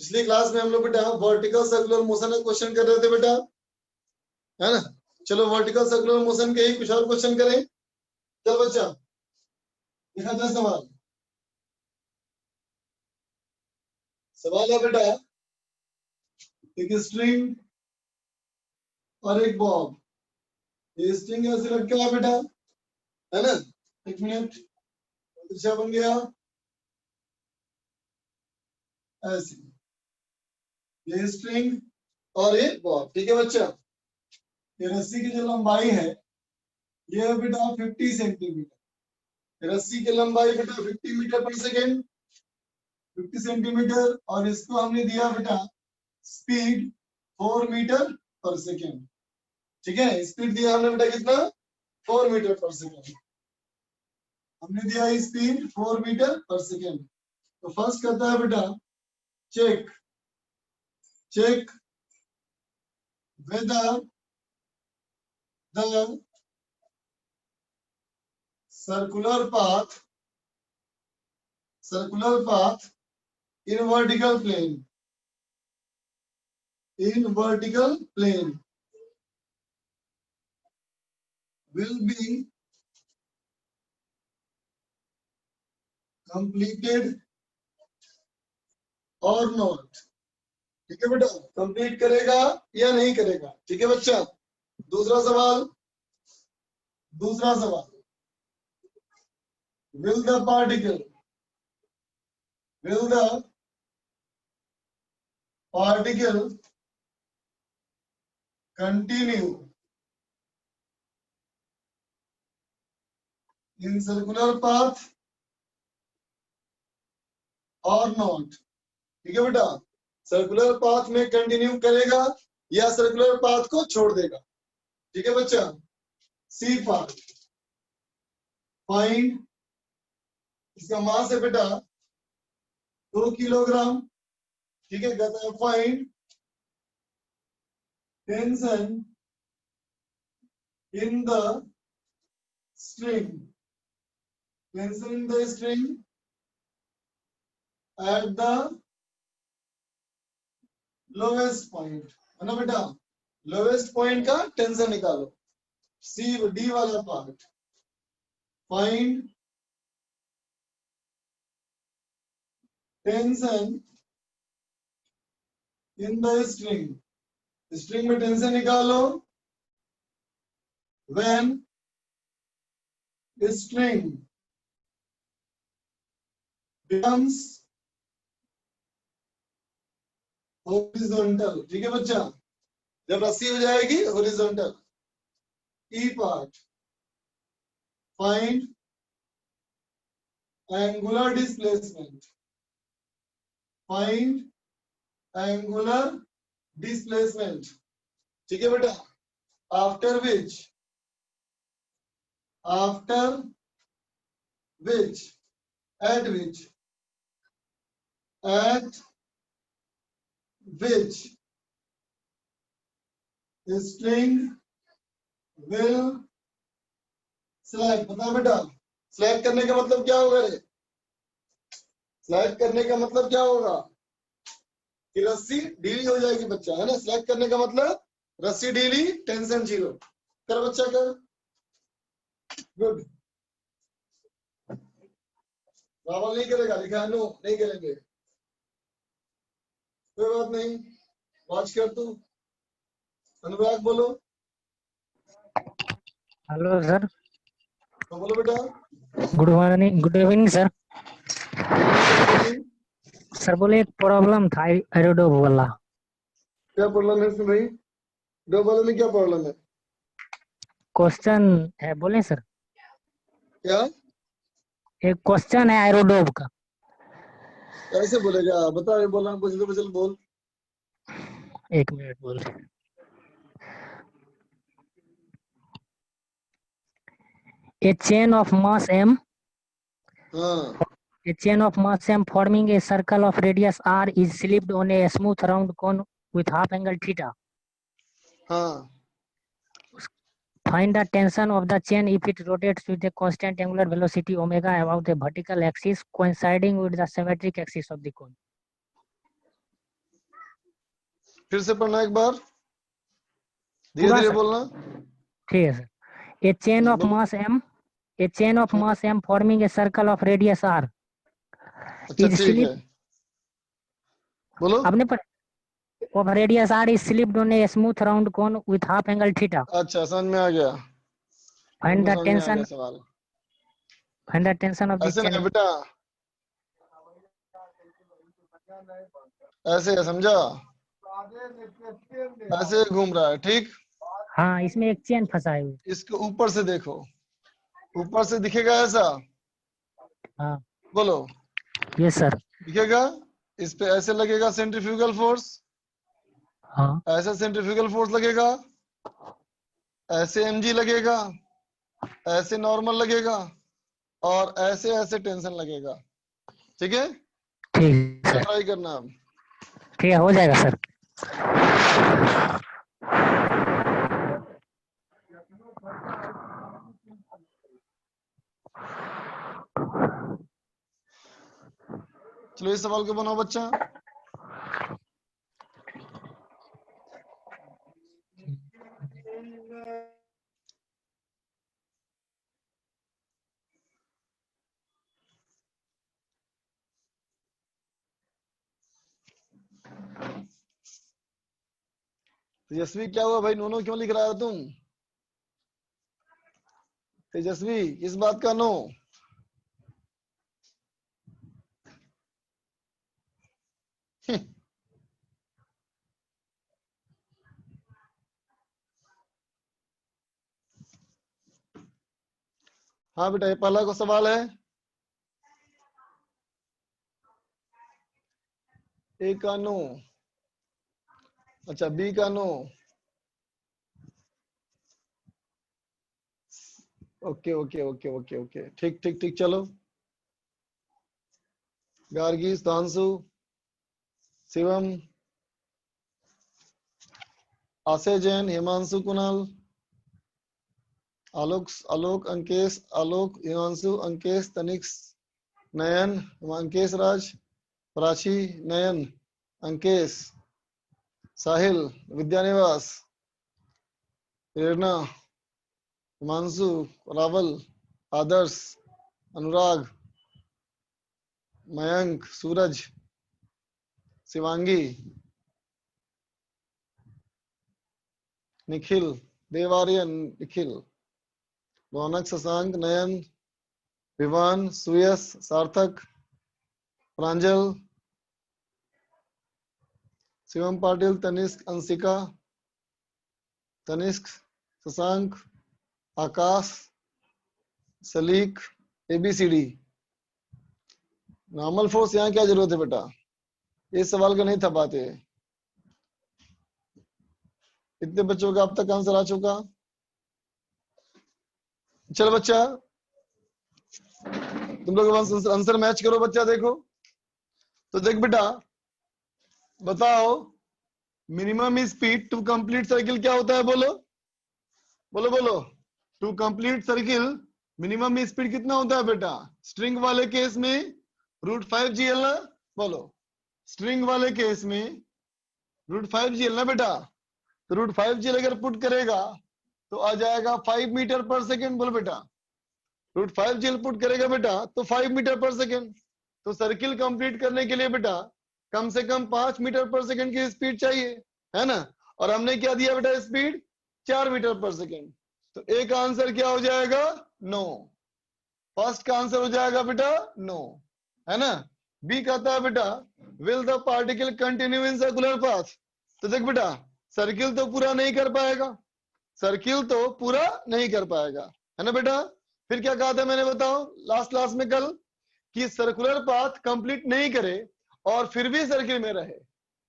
पिछली क्लास में हम लोग बेटा वर्टिकल सर्कुलर मोशन का क्वेश्चन कर रहे थे बेटा, है ना। चलो वर्टिकल सर्कुलर मोशन के ही कुछ और क्वेश्चन करें। चल बच्चा देखा था सवाल। सवाल है बेटा एक स्ट्रिंग और एक बॉब। ये स्ट्रिंग ऐसे लटका है बेटा, है ना। एक मिनट, दिशा बन गया ऐसे, ये स्ट्रिंग और ये बॉब। ठीक है बच्चा, ये रस्सी की जो लंबाई है ये है बेटा 50 सेंटीमीटर। रस्सी की लंबाई बेटा 50 मीटर पर सेकेंड, 50 सेंटीमीटर, और इसको हमने दिया बेटा स्पीड 4 मीटर पर सेकेंड। ठीक है, स्पीड दिया हमने बेटा कितना, 4 मीटर पर सेकेंड। हमने दिया स्पीड 4 मीटर पर सेकेंड। तो फर्स्ट करता है बेटा check whether the circular path in vertical plane will be completed or not। ठीक है बेटा, कंप्लीट करेगा या नहीं करेगा। ठीक है बच्चा, दूसरा सवाल will the particle continue in circular path or not। ठीक है बेटा, सर्कुलर पाथ में कंटिन्यू करेगा या सर्कुलर पाथ को छोड़ देगा। ठीक है बच्चा, सी पार्ट फाइंड, इसका मास है बेटा 2 किलोग्राम। ठीक है, कहता है find tension in the string at the lowest point, है ना बेटा। लोवेस्ट पॉइंट का टेंशन निकालो। सी डी वाला part find tension in the string में टेंशन निकालो व्हेन स्ट्रिंग becomes horizontal। ठीक है बच्चा, जब रस्सी हो जाएगी हॉरिजॉन्टल। ई पार्ट फाइंड एंगुलर डिस्प्लेसमेंट। ठीक है बेटा, after which at which string will select। बता बेटा, सिलेक्ट करने का मतलब क्या होगा रे? सिलेक्ट करने का मतलब क्या होगा कि रस्सी ढीली हो जाएगी बच्चा, है ना। सिलेक्ट करने का मतलब रस्सी ढीली, टेंशन 0। कर बच्चा कर, गुड। रावल नहीं करेगा, लिखा है नो, नहीं करेंगे, कोई बात नहीं। वॉच कर तू। अनुराग बोलो। Hello sir. तो बोलो बेटा। Good morning, good evening sir. Sir बोले एक प्रॉब्लम था एरोडोब वाला। क्या प्रॉब्लम है इसमें भाई? डो वाले में क्या प्रॉब्लम है? क्वेश्चन है, बोले सर। क्या? एक क्वेश्चन है एरोडोब का। कैसे बोलेगा? बता, ये बोलना कुछ तो चल बोल। एक मिनट बोल। A chain of mass m, हाँ a chain of mass m forming a circle of radius r is slipped on a smooth round cone with half angle theta. हाँ Find the tension of the chain if it rotates with a constant angular velocity omega about the vertical axis coinciding with the symmetric axis of the cone. फिर से पढ़ना एक बार, धीरे पूरा धीरे sir? बोलना। ठीक है सर। ए चेन ऑफ बोलो। मास m, a chain of हाँ, mass m forming a circle of radius r अच्छा is ठीक slip है, बोलो। आपने पर of radius r is slipped on a smooth round cone with half angle theta. अच्छा समझ में आ गया, Find हमको the समझ में आ गया tension, सवाल। find the tension of the ऐसे chain. नहीं बेटा, ऐसे है, समझा? ऐसे घूम रहा है, ठीक। हाँ, इसमें एक चेन फंसा है। इसको ऊपर से देखो, ऊपर से दिखेगा ऐसा, हाँ बोलो, ये सर। दिखेगा। इस पे ऐसे लगेगा सेंट्रीफ्यूगल फोर्स, हाँ ऐसे सेंट्रीफ्यूगल फोर्स लगेगा, ऐसे mg लगेगा, ऐसे नॉर्मल लगेगा, और ऐसे ऐसे टेंशन लगेगा। ठीक है, ठीक है सर, ट्राई करना अब। ठीक है हो जाएगा सर। चलो इस सवाल को बनाओ बच्चा। तेजस्वी क्या हुआ भाई, नो क्यों लिख रहा है तुम? तेजस्वी किस बात का नो? हाँ बेटा, ये पहला को सवाल है। ए का नो, अच्छा बी का no, okay okay okay okay okay, ठीक ठीक ठीक, चलो। गार्गी, सुधांशु, शिवम, आशय जैन, हिमांशु, कुणाल, आलोक, आलोक, अंकेश, आलोक, हिमांशु, अंकेश, तनिक्स, नयन, अंकेश राज, प्राची, नयन, अंकेश, साहिल, विद्यानिवास, प्रेरणा, हिमांशु, रावल, आदर्श, अनुराग, मयंक, सूरज, शिवांगी, निखिल, देवारियन, निखिल, रौनक, शशांक, नयन, विवान, सुयस, सार्थक, प्रांजल, शिवम पाटिल, तनिष्क, अंशिका, तनिष्क, शशांक, आकाश, सलीक, एबीसीडी। नॉर्मल फोर्स यहाँ क्या जरूरत है बेटा, इस सवाल का नहीं था बात है। इतने बच्चों का अब तक आंसर आ चुका। चल बच्चा, तुम लोग आंसर मैच करो बच्चा, देखो तो देख बेटा, बताओ minimum speed to complete circle क्या होता है, बोलो बोलो बोलो। To complete circle minimum speed कितना होता है बेटा? स्ट्रिंग वाले केस में √5 GL ना, बोलो। स्ट्रिंग वाले केस में √5 GL ना बेटा, तो √5 GL अगर पुट करेगा तो आ जाएगा 5 मीटर पर सेकेंड, बोल बेटा। √5 GL पुट करेगा बेटा तो 5 मीटर पर सेकेंड। तो सर्किल कंप्लीट करने के लिए बेटा कम से कम 5 मीटर पर सेकेंड की स्पीड चाहिए, है ना। और हमने क्या दिया बेटा, स्पीड 4 मीटर पर सेकेंड। तो ए का आंसर क्या हो जाएगा? नो। फर्स्ट का आंसर हो जाएगा बेटा नो, है ना। बी कहता है बेटा will the particle continue in circular path. तो देख बेटा, सर्किल तो पूरा नहीं कर पाएगा, सर्किल तो पूरा नहीं कर पाएगा, है ना बेटा। फिर क्या कहा था मैंने, बताओ लास्ट क्लास में कल, कि सर्कुलर पाथ कंप्लीट नहीं करे और फिर भी सर्किल में रहे,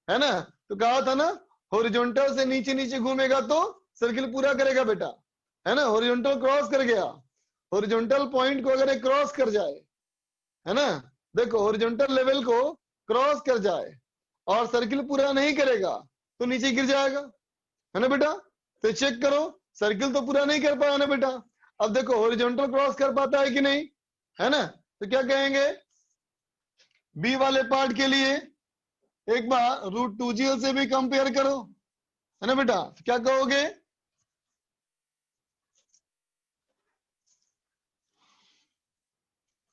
है ना। तो कहा था ना, हॉरिजॉन्टल से नीचे नीचे घूमेगा तो सर्किल पूरा करेगा बेटा, है ना। हॉरिजॉन्टल क्रॉस कर गया, हॉरिजॉन्टल पॉइंट को अगर क्रॉस कर जाए, है ना, देखो हॉरिजॉन्टल लेवल को क्रॉस कर जाए और सर्किल पूरा नहीं करेगा तो नीचे गिर जाएगा, है ना बेटा। तो चेक करो, सर्किल तो पूरा नहीं कर पाया ना बेटा। अब देखो हॉरिजॉन्टल क्रॉस कर पाता है कि नहीं, है ना। तो क्या कहेंगे बी वाले पार्ट के लिए, एक बार √2gl से भी कंपेयर करो, है ना बेटा। तो क्या कहोगे,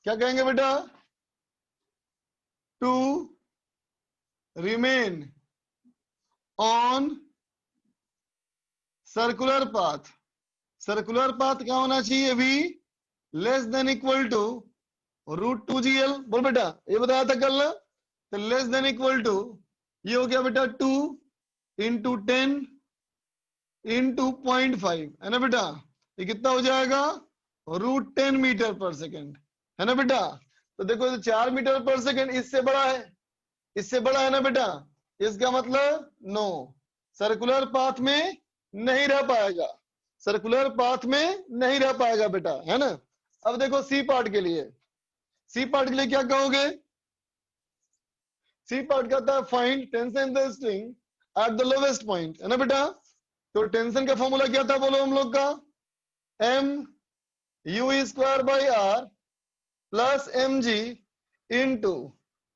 क्या कहेंगे बेटा, to remain on circular path. Circular path क्या होना चाहिए अभी, less than equal to √2gl। बोल बेटा, ये बताया था कल ना। तो लेस देन इक्वल टू, ये हो गया बेटा 2 इंटू 10 इंटू 0.5, है ना बेटा। ये कितना हो जाएगा, √10 मीटर पर सेकेंड, है ना बेटा। तो देखो 4 मीटर पर सेकेंड इससे बड़ा है, इससे बड़ा है ना बेटा। इसका मतलब नो, सर्कुलर पाथ में नहीं रह पाएगा, सर्कुलर पाथ में नहीं रह पाएगा बेटा, है ना। अब देखो सी पार्ट के लिए, सी पार्ट के लिए क्या कहोगे, सी पार्ट कहता है find tension the string at the lowest point, है ना बेटा। तो टेंशन का फॉर्मूला क्या था बोलो हम लोग का, M U square by R plus M G into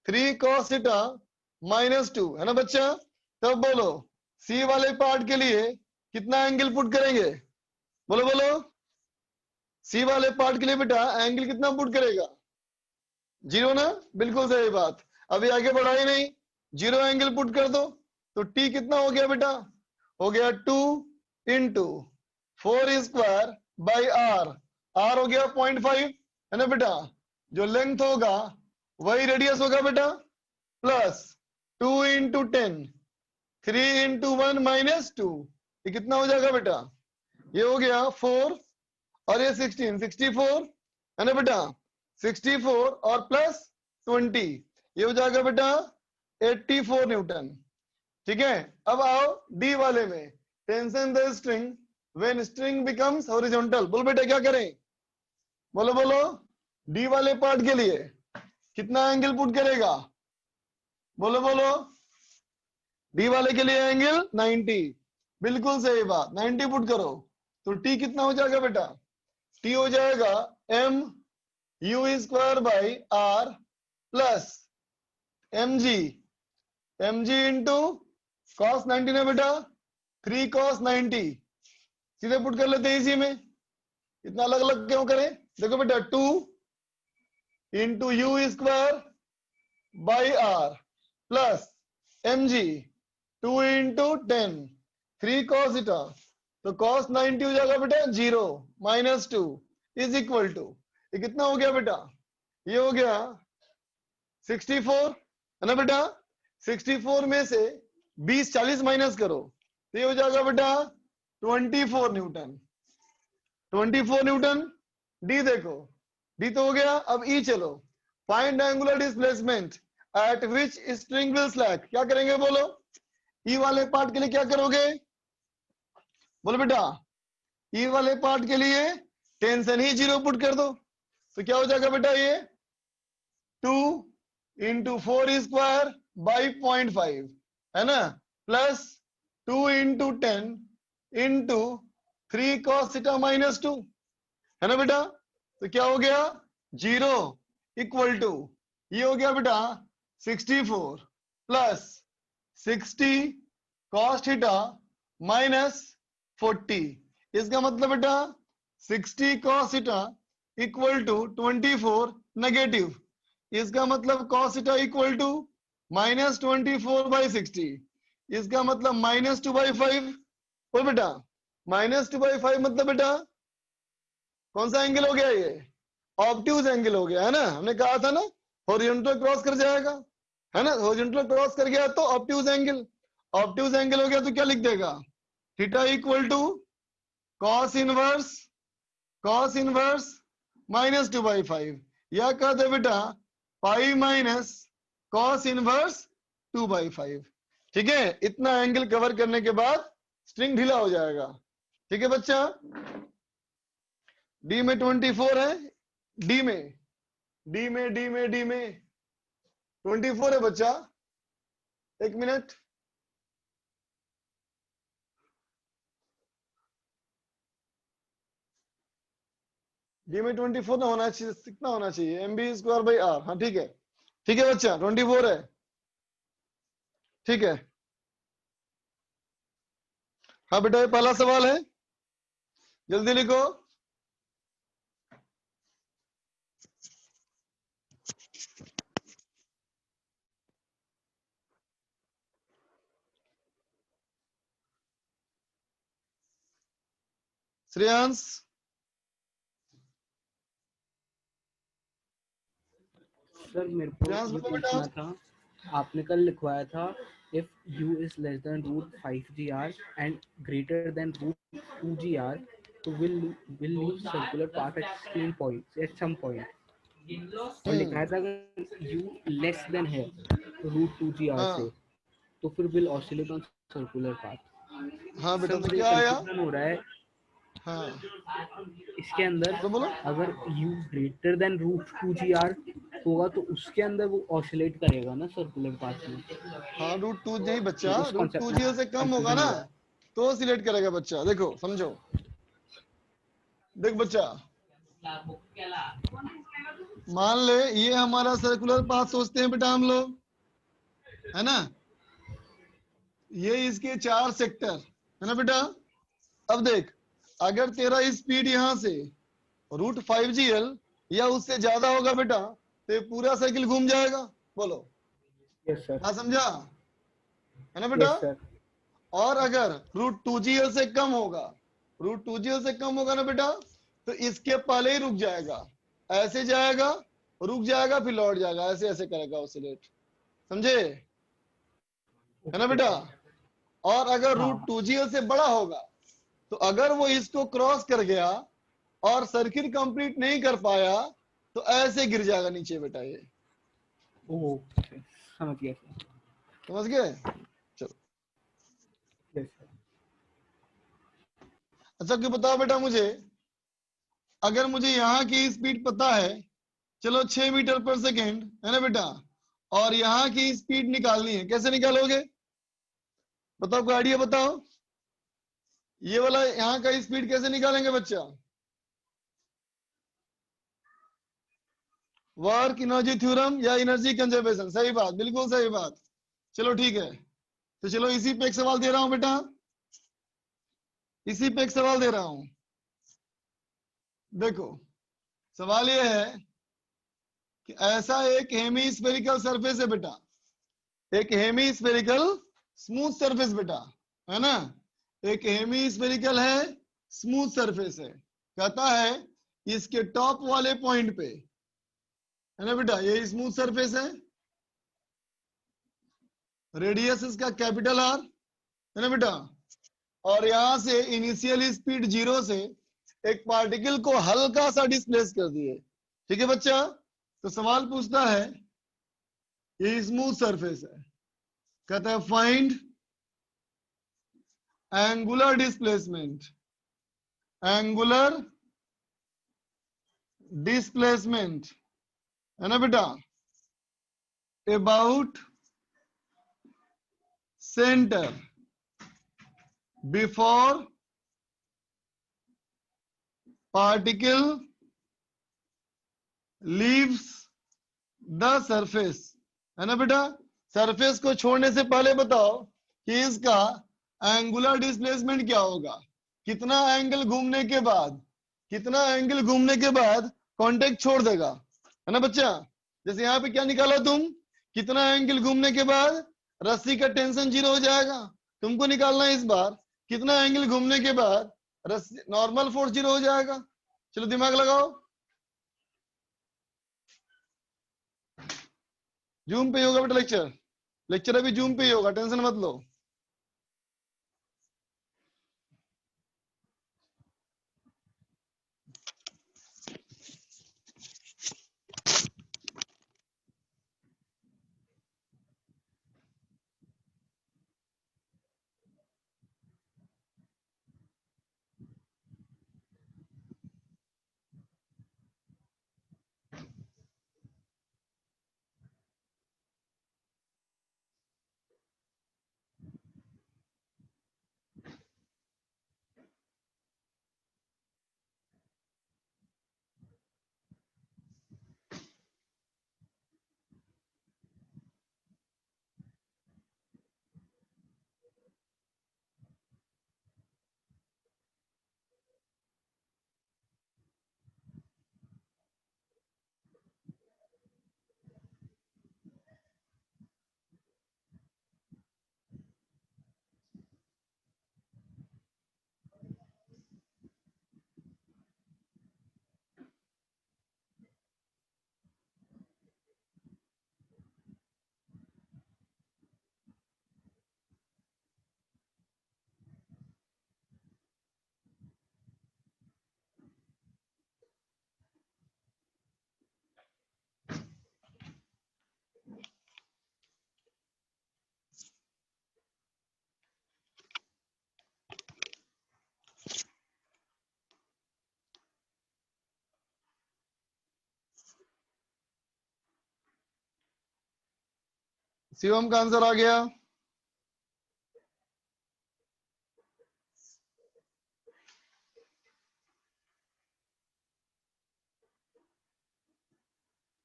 3 cos theta -2, है ना बच्चा। तब बोलो सी वाले पार्ट के लिए कितना एंगल पुट करेंगे, बोलो बोलो। सी वाले पार्ट के लिए बेटा एंगल कितना पुट करेगा, 0 ना, बिल्कुल सही बात। अभी आगे बढ़ा ही नहीं, 0 एंगल पुट कर दो। तो टी कितना हो गया बेटा, हो गया 2 into 4 square by R, R हो गया 0.5, है ना बेटा। जो लेंथ होगा वही रेडियस होगा बेटा, प्लस 2 इंटू 10, 3 इंटू 1 -2, ये कितना हो जाएगा बेटा, ये हो गया 4 और ये 16, 64, है ना बेटा। 64 और प्लस 20, ये हो जाएगा बेटा 84 न्यूटन। ठीक है। अब आओ डी वाले में, tension the string when string becomes horizontal. बोल बेटा क्या करें, बोलो बोलो। डी वाले पार्ट के लिए कितना एंगल पुट करेगा, बोलो बोलो। डी वाले के लिए एंगल 90, बिल्कुल सही बात, 90 पुट करो। तो टी कितना हो जाएगा बेटा, टी हो जाएगा M U square by R plus M G into cos 90 ना बेटा, 3 cos 90, सीधे पुट कर लेते हैं इसी में। इतना अलग अलग क्यों करें, देखो बेटा 2 into U square by R plus M G 2 into 10, 3 cos theta. तो cos 90 हो जाएगा बेटा 0 -2 इज इक्वल टू, ये कितना हो गया बेटा, ये हो गया 64, है ना बेटा। 64 में से 20 40 माइनस करो, तो ये हो जाएगा बेटा 24 न्यूटन, 24 न्यूटन। डी देखो, डी तो हो गया। अब ई चलो, find angular displacement eight which string will slack. क्या करेंगे बोलो, ई वाले पार्ट के लिए क्या करोगे, बोलो बेटा। ई वाले पार्ट के लिए टेंशन ही 0 पुट कर दो, तो क्या हो जाएगा बेटा, ये 2 इंटू 4 स्क्वायर बाई 0.5, है ना, plus 2 into 10 into 3 cos theta -2, है ना बेटा। तो क्या हो गया 0 इक्वल टू, ये हो गया बेटा 64 प्लस 60 cos थीटा -40। इसका मतलब बेटा 60 cos theta equal to 24 negative. इसका मतलब cos थीटा इक्वल टू -24/60। इसका मतलब -2/5। बोल बेटा -2/5 मतलब बेटा कौन सा एंगल हो गया, ये ऑब्ट्यूज एंगल हो गया, है ना। हमने कहा था ना हॉरिजॉन्टल क्रॉस कर जाएगा, है ना। हॉरिजॉन्टल क्रॉस कर गया तो ऑब्ट्यूज एंगल, ऑब्ट्यूज एंगल हो गया तो क्या लिख देगा, theta equal to cos inverse -2/5, या कह दे बेटा पाई माइनस cos इनवर्स 2/5। ठीक है, इतना एंगल कवर करने के बाद स्ट्रिंग ढीला हो जाएगा। ठीक है बच्चा, डी में 24 है, डी में 24 है बच्चा। एक मिनट, डी में 24 ना होना चाहिए, कितना होना चाहिए, M B square by R. हाँ ठीक है, ठीक है बच्चा 24 है। ठीक है। हाँ बेटा, ये पहला सवाल है, जल्दी लिखो। श्रेयांश, सर मेरे को श्रेयांश ये बोलो बेटा। पूछना था, आपने कल लिखवाया था if u is less than root 5gr and greater than root 2gr तो will leave circular path at same point at some point, और लिखा था अगर u less than है root 2gr से हाँ तो फिर will oscillate on circular path। हाँ बेटा, सर तो मुझे क्या आया? कंफ्यूजन हो रहा है हाँ इसके अंदर, बोलो बोलो। अगर u greater than root 2gr होगा तो उसके अंदर वो ऑसिलेट करेगा ना सर्कुलर पाथ में। हाँ, रूट टू नहीं बच्चा, उस रूट कॉन्सेप्ट टू में जी से कम होगा कंफ्यूजन ना हो रहा है। तो सिलेक्ट करेगा बच्चा। देखो समझो, देख बच्चा, मान ले ये हमारा सर्कुलर पाथ सोचते हैं बेटा हम लोग, है ना। ये इसके 4 सेक्टर है ना बेटा। अब देख, अगर तेरा स्पीड यहां से रूट 5gl या उससे ज्यादा होगा बेटा तो ये पूरा साइकिल घूम जाएगा। बोलो, यस सर। क्या समझा, है ना बेटा। Yes sir. और अगर रूट 2gl से कम होगा, रूट 2gl से कम होगा ना बेटा, तो इसके पहले ही रुक जाएगा, ऐसे जाएगा, रुक जाएगा, फिर लौट जाएगा, ऐसे ऐसे करेगा ऑसिलेट, समझे, है ना बेटा। और अगर हाँ रूट 2gl से बड़ा होगा तो अगर वो इसको क्रॉस कर गया और सर्किट कंप्लीट नहीं कर पाया तो ऐसे गिर जाएगा नीचे बेटा ये, ओके समझ गया सर। समझ गए। चलो यस सर। अच्छा, क्यों बताओ बेटा मुझे, अगर मुझे यहाँ की स्पीड पता है, चलो 6 मीटर पर सेकेंड है ना बेटा, और यहाँ की स्पीड निकालनी है, कैसे निकालोगे बताओ, कोई आइडिया बताओ। ये वाला यहाँ का स्पीड कैसे निकालेंगे बच्चा? वर्क एनर्जी थ्योरम या एनर्जी कंजर्वेशन, सही बात, बिल्कुल सही बात। चलो ठीक है, तो चलो इसी पे एक सवाल दे रहा हूं बेटा, इसी पे एक सवाल दे रहा हूं। देखो सवाल ये है कि ऐसा एक हेमी स्फेरिकल सरफेस है बेटा, एक हेमी स्फेरिकल स्मूथ सरफेस बेटा, है ना, एक हेमी स्फेरिकल है, स्मूथ सरफेस है। कहता है इसके टॉप वाले पॉइंट पे, है ना बेटा, ये स्मूथ सरफेस है, रेडियस इसका कैपिटल आर, है ना बेटा, और यहां से इनिशियल स्पीड 0 से एक पार्टिकल को हल्का सा डिस्प्लेस कर दिए। ठीक है बच्चा, तो सवाल पूछता है, ये स्मूथ सरफेस है, कहता है find angular displacement, angular displacement, है ना बेटा, about centre before particle leaves the surface, है ना बेटा। सरफेस को छोड़ने से पहले बताओ कि इसका एंगुलर डिस्प्लेसमेंट क्या होगा, कितना एंगल घूमने के बाद, कितना एंगल घूमने के बाद कांटेक्ट छोड़ देगा, है ना बच्चा। जैसे यहाँ पे क्या निकाला तुम, कितना एंगल घूमने के बाद रस्सी का टेंशन 0 हो जाएगा, तुमको निकालना है इस बार कितना एंगल घूमने के बाद रस्सी नॉर्मल फोर्स 0 हो जाएगा। चलो दिमाग लगाओ, जूम पे ही होगा बेटा लेक्चर, लेक्चर अभी जूम पे ही होगा, टेंशन मत लो। शिवम का आंसर आ गया।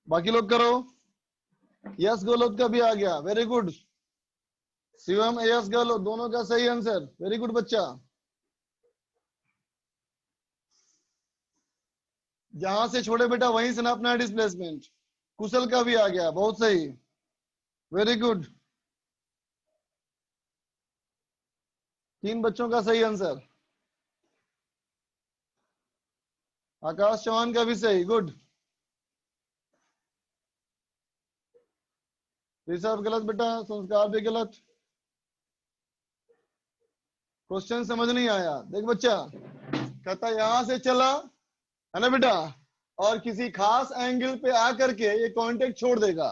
बाकी लोग करो। यस गोलोद का भी आ गया, वेरी गुड। शिवम यस गोलोद दोनों का सही आंसर, वेरी गुड बच्चा। जहां से छोड़े बेटा वहीं से नापना है डिस्प्लेसमेंट। कुशल का भी आ गया, बहुत सही, वेरी गुड। 3 बच्चों का सही आंसर। आकाश चौहान का भी सही, गुड। ऋषभ गलत बेटा, संस्कार भी गलत। क्वेश्चन समझ नहीं आया। देख बच्चा, कहता यहां से चला है ना बेटा, और किसी खास एंगल पे आकर के ये कांटेक्ट छोड़ देगा,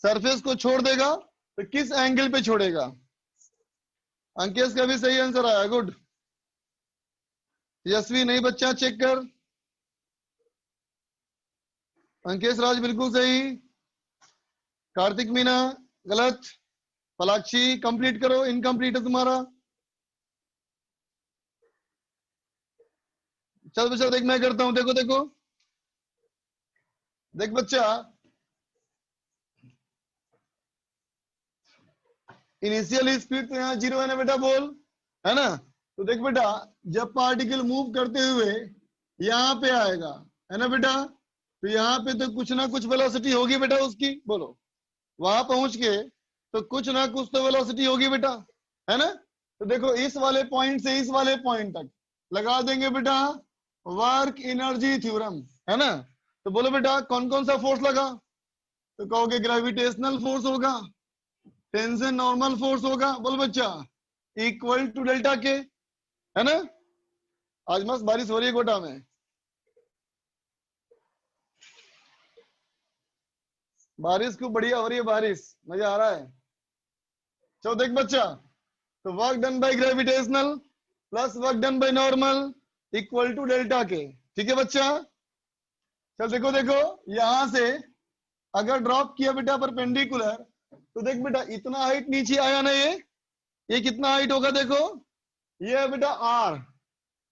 सरफेस को छोड़ देगा, तो किस एंगल पे छोड़ेगा? अंकेश का भी सही आंसर आया, गुड। यशवी नहीं बच्चा, चेक कर। अंकेश राज बिल्कुल सही। कार्तिक मीना गलत। पलाक्षी कंप्लीट करो, इनकम्प्लीट है तुम्हारा। चल बच्चा देख, मैं करता हूं, देखो देखो देख बच्चा, इनिशियल स्पीड तो यहाँ 0 है ना बेटा, बोल, है ना? तो देख बेटा, जब पार्टिकल मूव करते हुए यहाँ पे आएगा, है ना बेटा, तो यहाँ पे तो कुछ ना कुछ वेलोसिटी होगी बेटा उसकी, बोलो। वहां पहुंच के तो कुछ ना कुछ तो वेलोसिटी होगी बेटा, है ना? तो देखो इस वाले पॉइंट से इस वाले पॉइंट तक लगा देंगे बेटा वर्क एनर्जी थ्योरम, है ना? तो बोलो बेटा कौन कौन सा फोर्स लगा? तो कहोगे ग्रेविटेशनल फोर्स होगा, टेंशन नॉर्मल फोर्स होगा, बोल बच्चा, इक्वल टू डेल्टा के, है ना? आज मस्त बारिश हो रही है कोटा में। बारिश खूब बढ़िया हो रही है, बारिश मजा आ रहा है। चलो देख बच्चा, तो work done by gravitational plus work done by normal equal to delta K, ठीक है बच्चा? चल देखो देखो, यहां से अगर ड्रॉप किया बेटा परपेंडिकुलर, तो देख बेटा इतना हाइट नीचे आया ना, ये कितना हाइट होगा देखो, ये है बेटा आर,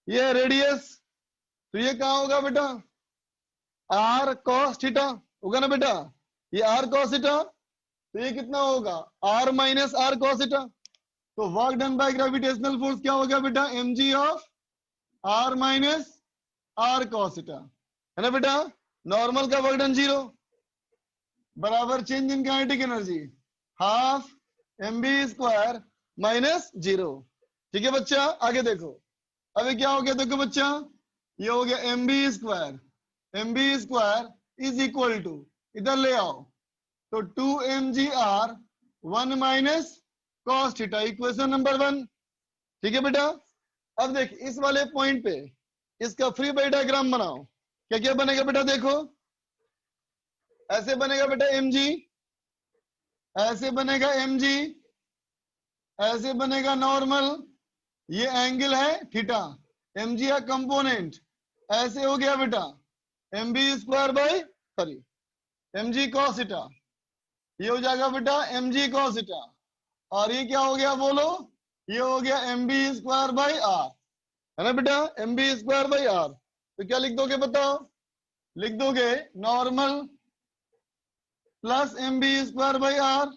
ये है रेडियस, तो ये कहाँ होगा बेटा? आर कॉस थीटा होगा ना बेटा, ये आर कॉस थीटा, तो ये कितना होगा? R minus R cos theta. तो work done by gravitational force क्या हो गया बेटा? mg of R minus R cos theta, है ना बेटा? नॉर्मल का वर्क डन 0 बराबर change in kinetic energy half mb square minus 0, ठीक है बच्चा? आगे देखो, अभी क्या हो गया देखो बच्चा, ये हो गया mb square is equal to, इधर ले आओ, तो 2mgr 1 minus cos theta, equation number 1, ठीक है बेटा? अब देख इस वाले पॉइंट पे इसका फ्री बॉडी डायग्राम बनाओ, क्या क्या बनेगा बेटा? देखो ऐसे बनेगा बेटा mg, ऐसे बनेगा mg, ऐसे बनेगा नॉर्मल, ये एंगल है थीटा, mg है कंपोनेंट, ऐसे हो गया बेटा mb square bye sorry mg cos theta, ये हो जाएगा बेटा mg cos थीटा, और ये क्या हो गया बोलो? ये हो गया mb स्क्वायर बाय आर, है ना बेटा? mb स्क्वायर बाय आर, तो क्या लिख दोगे बताओ? लिख दोगे normal plus mb square by R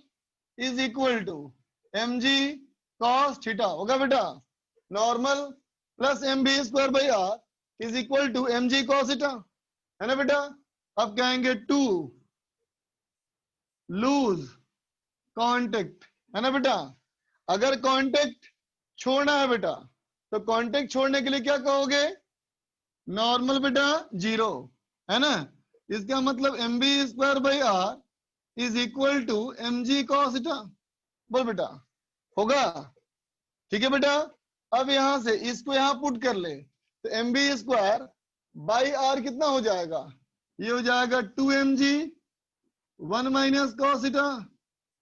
is equal to mg cos theta, होगा बेटा? Normal plus mb square by R is equal to mg cos theta, है ना बेटा? अब कहेंगे टू लूज कांटेक्ट, है ना बेटा? अगर कांटेक्ट छोड़ना है बेटा, तो कांटेक्ट छोड़ने के लिए क्या कहोगे? नॉर्मल बेटा 0, है ना? इसका मतलब mb square by R is equal to mg cos theta, बोल बेटा, होगा? ठीक है बेटा? अब यहां से इसको यहां पुट कर ले, तो mb स्क्वायर बाई आर कितना हो जाएगा? ये हो जाएगा 2mg 1 minus cos theta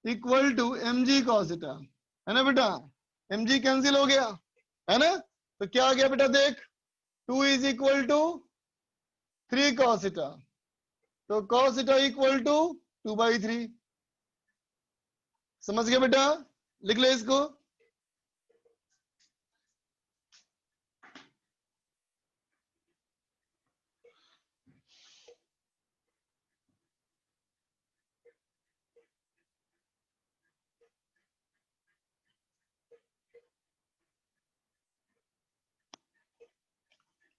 equal to mg cos theta, है ना बेटा? mg कैंसिल हो गया, है ना? तो क्या आ गया बेटा देख, 2 is equal to 3 cos theta, तो cos थीटा इक्वल टू 2/3, समझ गया बेटा? लिख ले इसको।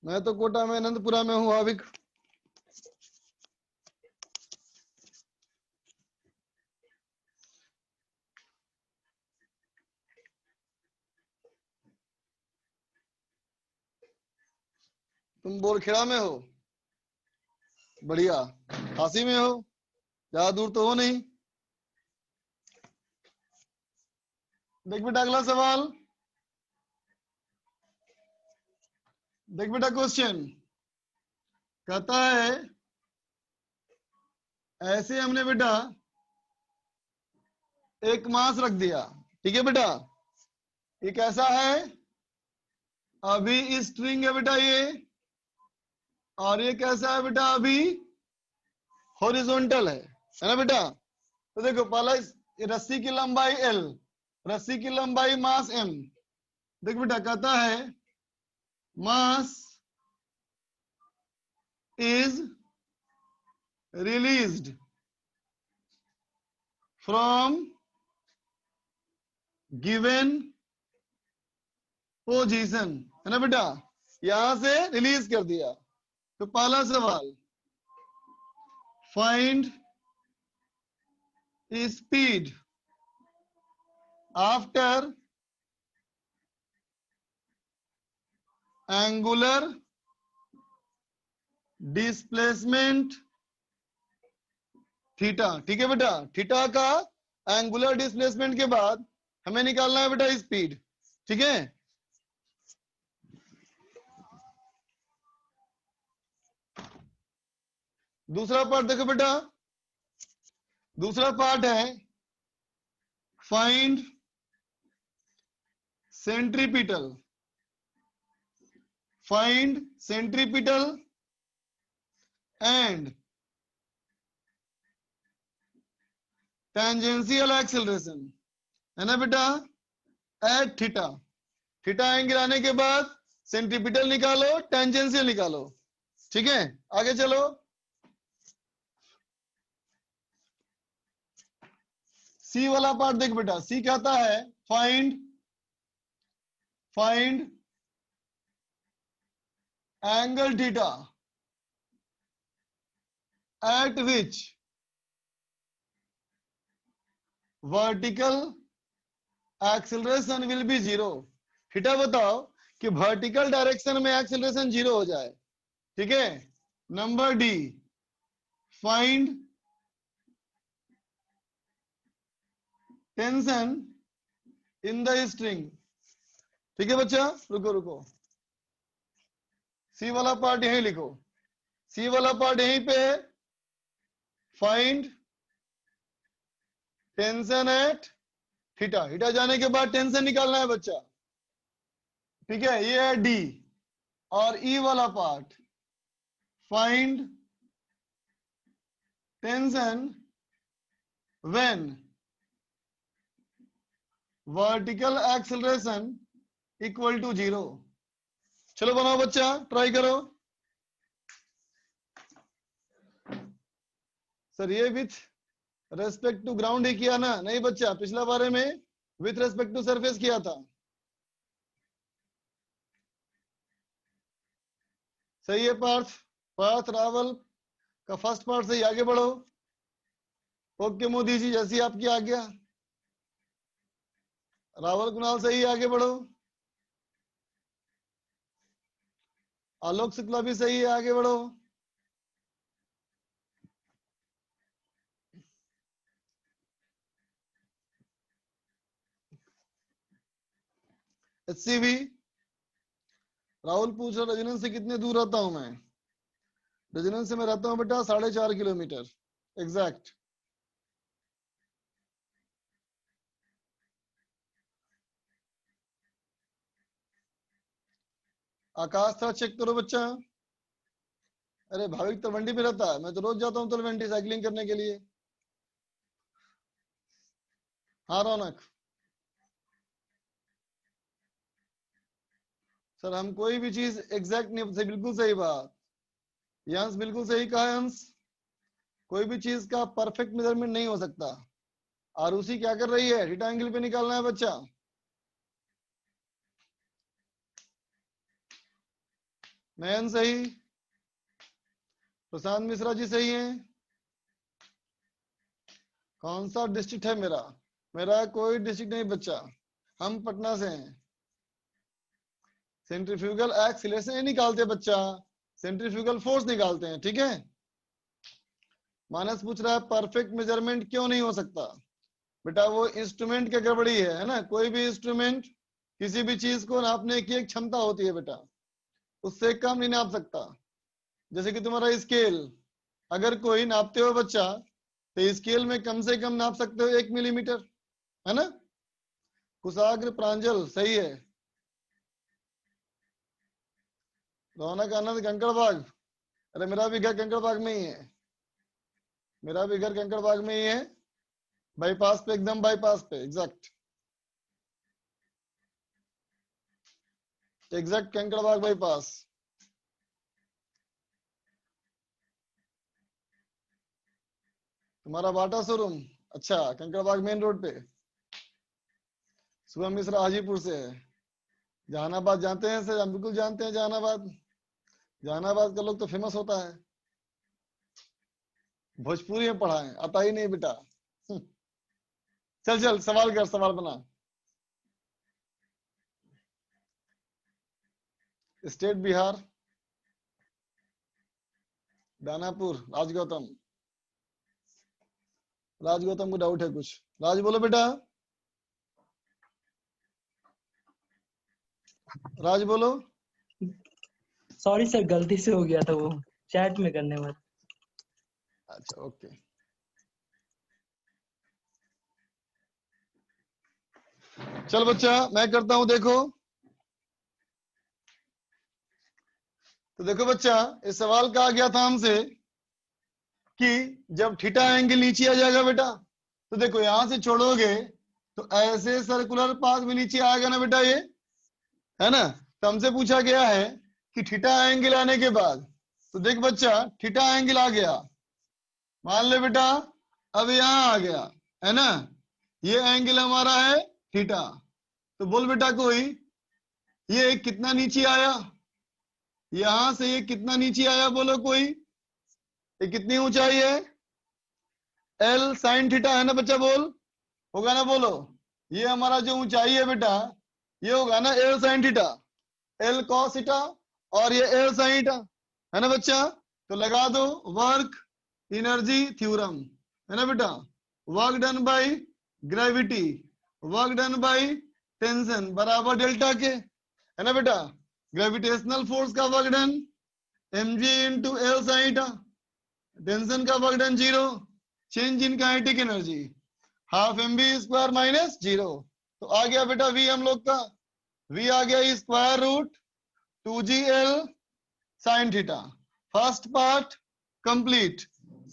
मैं तो कोटा में आनंदपुरा में हूँ अभी। तुम बोरखेड़ा में हो? बढ़िया। झांसी में हो? ज्यादा दूर तो हो नहीं। देख बेटा अगला सवाल। देख बेटा क्वेश्चन कहता है ऐसे हमने बेटा एक मास रख दिया, ठीक है बेटा? ये कैसा है? अभी स्ट्रिंग है बेटा ये, और ये कैसा है बेटा? अभी हॉरिजॉन्टल है ना बेटा? तो देखो पहला ये रस्सी की लंबाई L, रस्सी की लंबाई मास M। देख बेटा कहता है mass is released from given position, है ना बेटा? यहां से रिलीज कर दिया। तो पहला सवाल find speed after angular displacement theta. ठीक है बेटा? थीटा का एंगुलर डिस्प्लेसमेंट के बाद हमें निकालना है बेटा स्पीड। ठीक है? दूसरा पार्ट देखो बेटा, दूसरा पार्ट है find centripetal, find centripetal and tangential acceleration, है ना बेटा? At theta. थीटा एंगल आने के बाद सेंट्रीपिटल निकालो, टेंजेंशियल निकालो। ठीक है? आगे चलो। सी वाला पार्ट देख बेटा, सी कहता है find angle theta at which vertical acceleration will be zero. Theta बताओ कि वर्टिकल डायरेक्शन में एक्सेलरेशन जीरो हो जाए। ठीक है? Number D find tension in the string. ठीक है बच्चा? रुको रुको, सी वाला पार्ट यहीं लिखो, सी वाला पार्ट यहीं पे है। Find tension at theta, theta जाने के बाद टेंशन निकालना है बच्चा। ठीक है? ये है डी। और ई वाला part find tension when vertical acceleration equal to zero. चलो बनाओ बच्चा, ट्राई करो। सर ये विथ रेस्पेक्ट टू ग्राउंड ही किया ना? नहीं बच्चा, पिछला बारे में विथ रेस्पेक्ट टू सरफेस किया था। सही है पार्थ? पार्थ रावल का फर्स्ट पार्ट से ही आगे बढ़ो। ओके मोदी जी, जैसी आपकी आज्ञा। रावल कुणाल से ही आगे बढ़ो। आलोक शुक्ला भी सही है, आगे बढ़ो। HCV राहुल पूछ रहा रेजिडेंस से कितने दूर रहता हूं मैं? रेजिडेंस से मैं रहता हूं बेटा 4.5 किलोमीटर एग्जैक्ट। आकाश थोड़ा चेक करो बच्चा। अरे भाविक तलवंडी में रहता है, मैं तो रोज जाता हूँ तलवंडी साइकिलिंग करने के लिए। हाँ रौनक सर, हम कोई भी चीज एग्जैक्ट नहीं बता, बिल्कुल सही बात, यंस बिल्कुल सही कहा है हंस, कोई भी चीज का परफेक्ट मेजरमेंट नहीं हो सकता। आरुषि क्या कर रही है, थीटा एंगल पे निकालना है बच्चा। नयन सही, प्रशांत मिश्रा जी सही है। कौन सा डिस्ट्रिक्ट है मेरा, मेरा कोई डिस्ट्रिक्ट नहीं बच्चा, हम पटना से हैं। सेंट्रीफ्यूगल एक्सीलरेशन निकालते बच्चा, सेंट्रीफ्यूगल फोर्स निकालते हैं, ठीक है। मानस पूछ रहा है परफेक्ट मेजरमेंट क्यों नहीं हो सकता। बेटा वो इंस्ट्रूमेंट की गड़बड़ी है ना, कोई भी इंस्ट्रूमेंट किसी भी चीज को नापने की एक क्षमता होती है बेटा, उससे कम नहीं नाप सकता। जैसे कि तुम्हारा स्केल, अगर कोई नापते हो बच्चा तो स्केल में कम से कम नाप सकते हो 1 मिलीमीटर, है ना। कुशाग्र प्रांजल सही है। रौनक आनंद कंकड़बाग, अरे मेरा भी घर कंकड़बाग में ही है, मेरा भी घर कंकड़बाग में ही है, बाईपास पे, एकदम बाईपास पे, एग्जैक्ट कंकड़बाग बाईपास। तुम्हारा बाटा शोरूम, अच्छा कंकड़बाग मेन रोड पे। शुभम मिश्रा हाजीपुर से है। जहानाबाद जानते हैं सर, हम बिल्कुल जानते हैं जहानाबाद, जहानाबाद का लोग तो फेमस होता है। भोजपुरी में पढ़ा है, आता ही नहीं बेटा। चल चल सवाल कर, सवाल बना। स्टेट बिहार, दानापुर, राजगौतम। राजगौतम को डाउट है कुछ, राज बोलो बेटा, राज बोलो। सॉरी सर, गलती से हो गया था वो चैट में करने में। अच्छा ओके, चल बच्चा मैं करता हूं, देखो तो देखो बच्चा, इस सवाल का आ गया था हमसे कि जब थीटा एंगल नीचे आ जाएगा बेटा, तो देखो यहां से छोड़ोगे तो ऐसे सर्कुलर पाथ में नीचे आएगा ना बेटा, ये है ना। तो हमसे पूछा गया है कि थीटा एंगल आने के बाद, तो देख बच्चा थीटा एंगल आ गया, मान ले बेटा अब यहां आ गया, है ना, ये एंगल हमारा है थीटा। तो बोल बेटा कोई, ये कितना नीचे आया, यहां से ये कितना नीचे आया, बोलो कोई, ये कितनी ऊंचाई है, एल साइन थीटा, है ना बच्चा, बोल होगा ना, बोलो। ये हमारा जो ऊंचाई है बेटा, ये होगा ना L sine theta, L cos theta, और ये एल साइन थीटा, है ना बच्चा। तो लगा दो वर्क एनर्जी थ्योरम, है ना बेटा, work done by gravity, work done by tension बराबर डेल्टा के, है ना बेटा। ग्रेविटेशनल फोर्स का work done mg into L sine theta, tension का work done 0, change in kinetic energy half mv square minus 0। तो आ गया बेटा v हम लोग का, v आ गया square root 2gl sine theta. First part complete.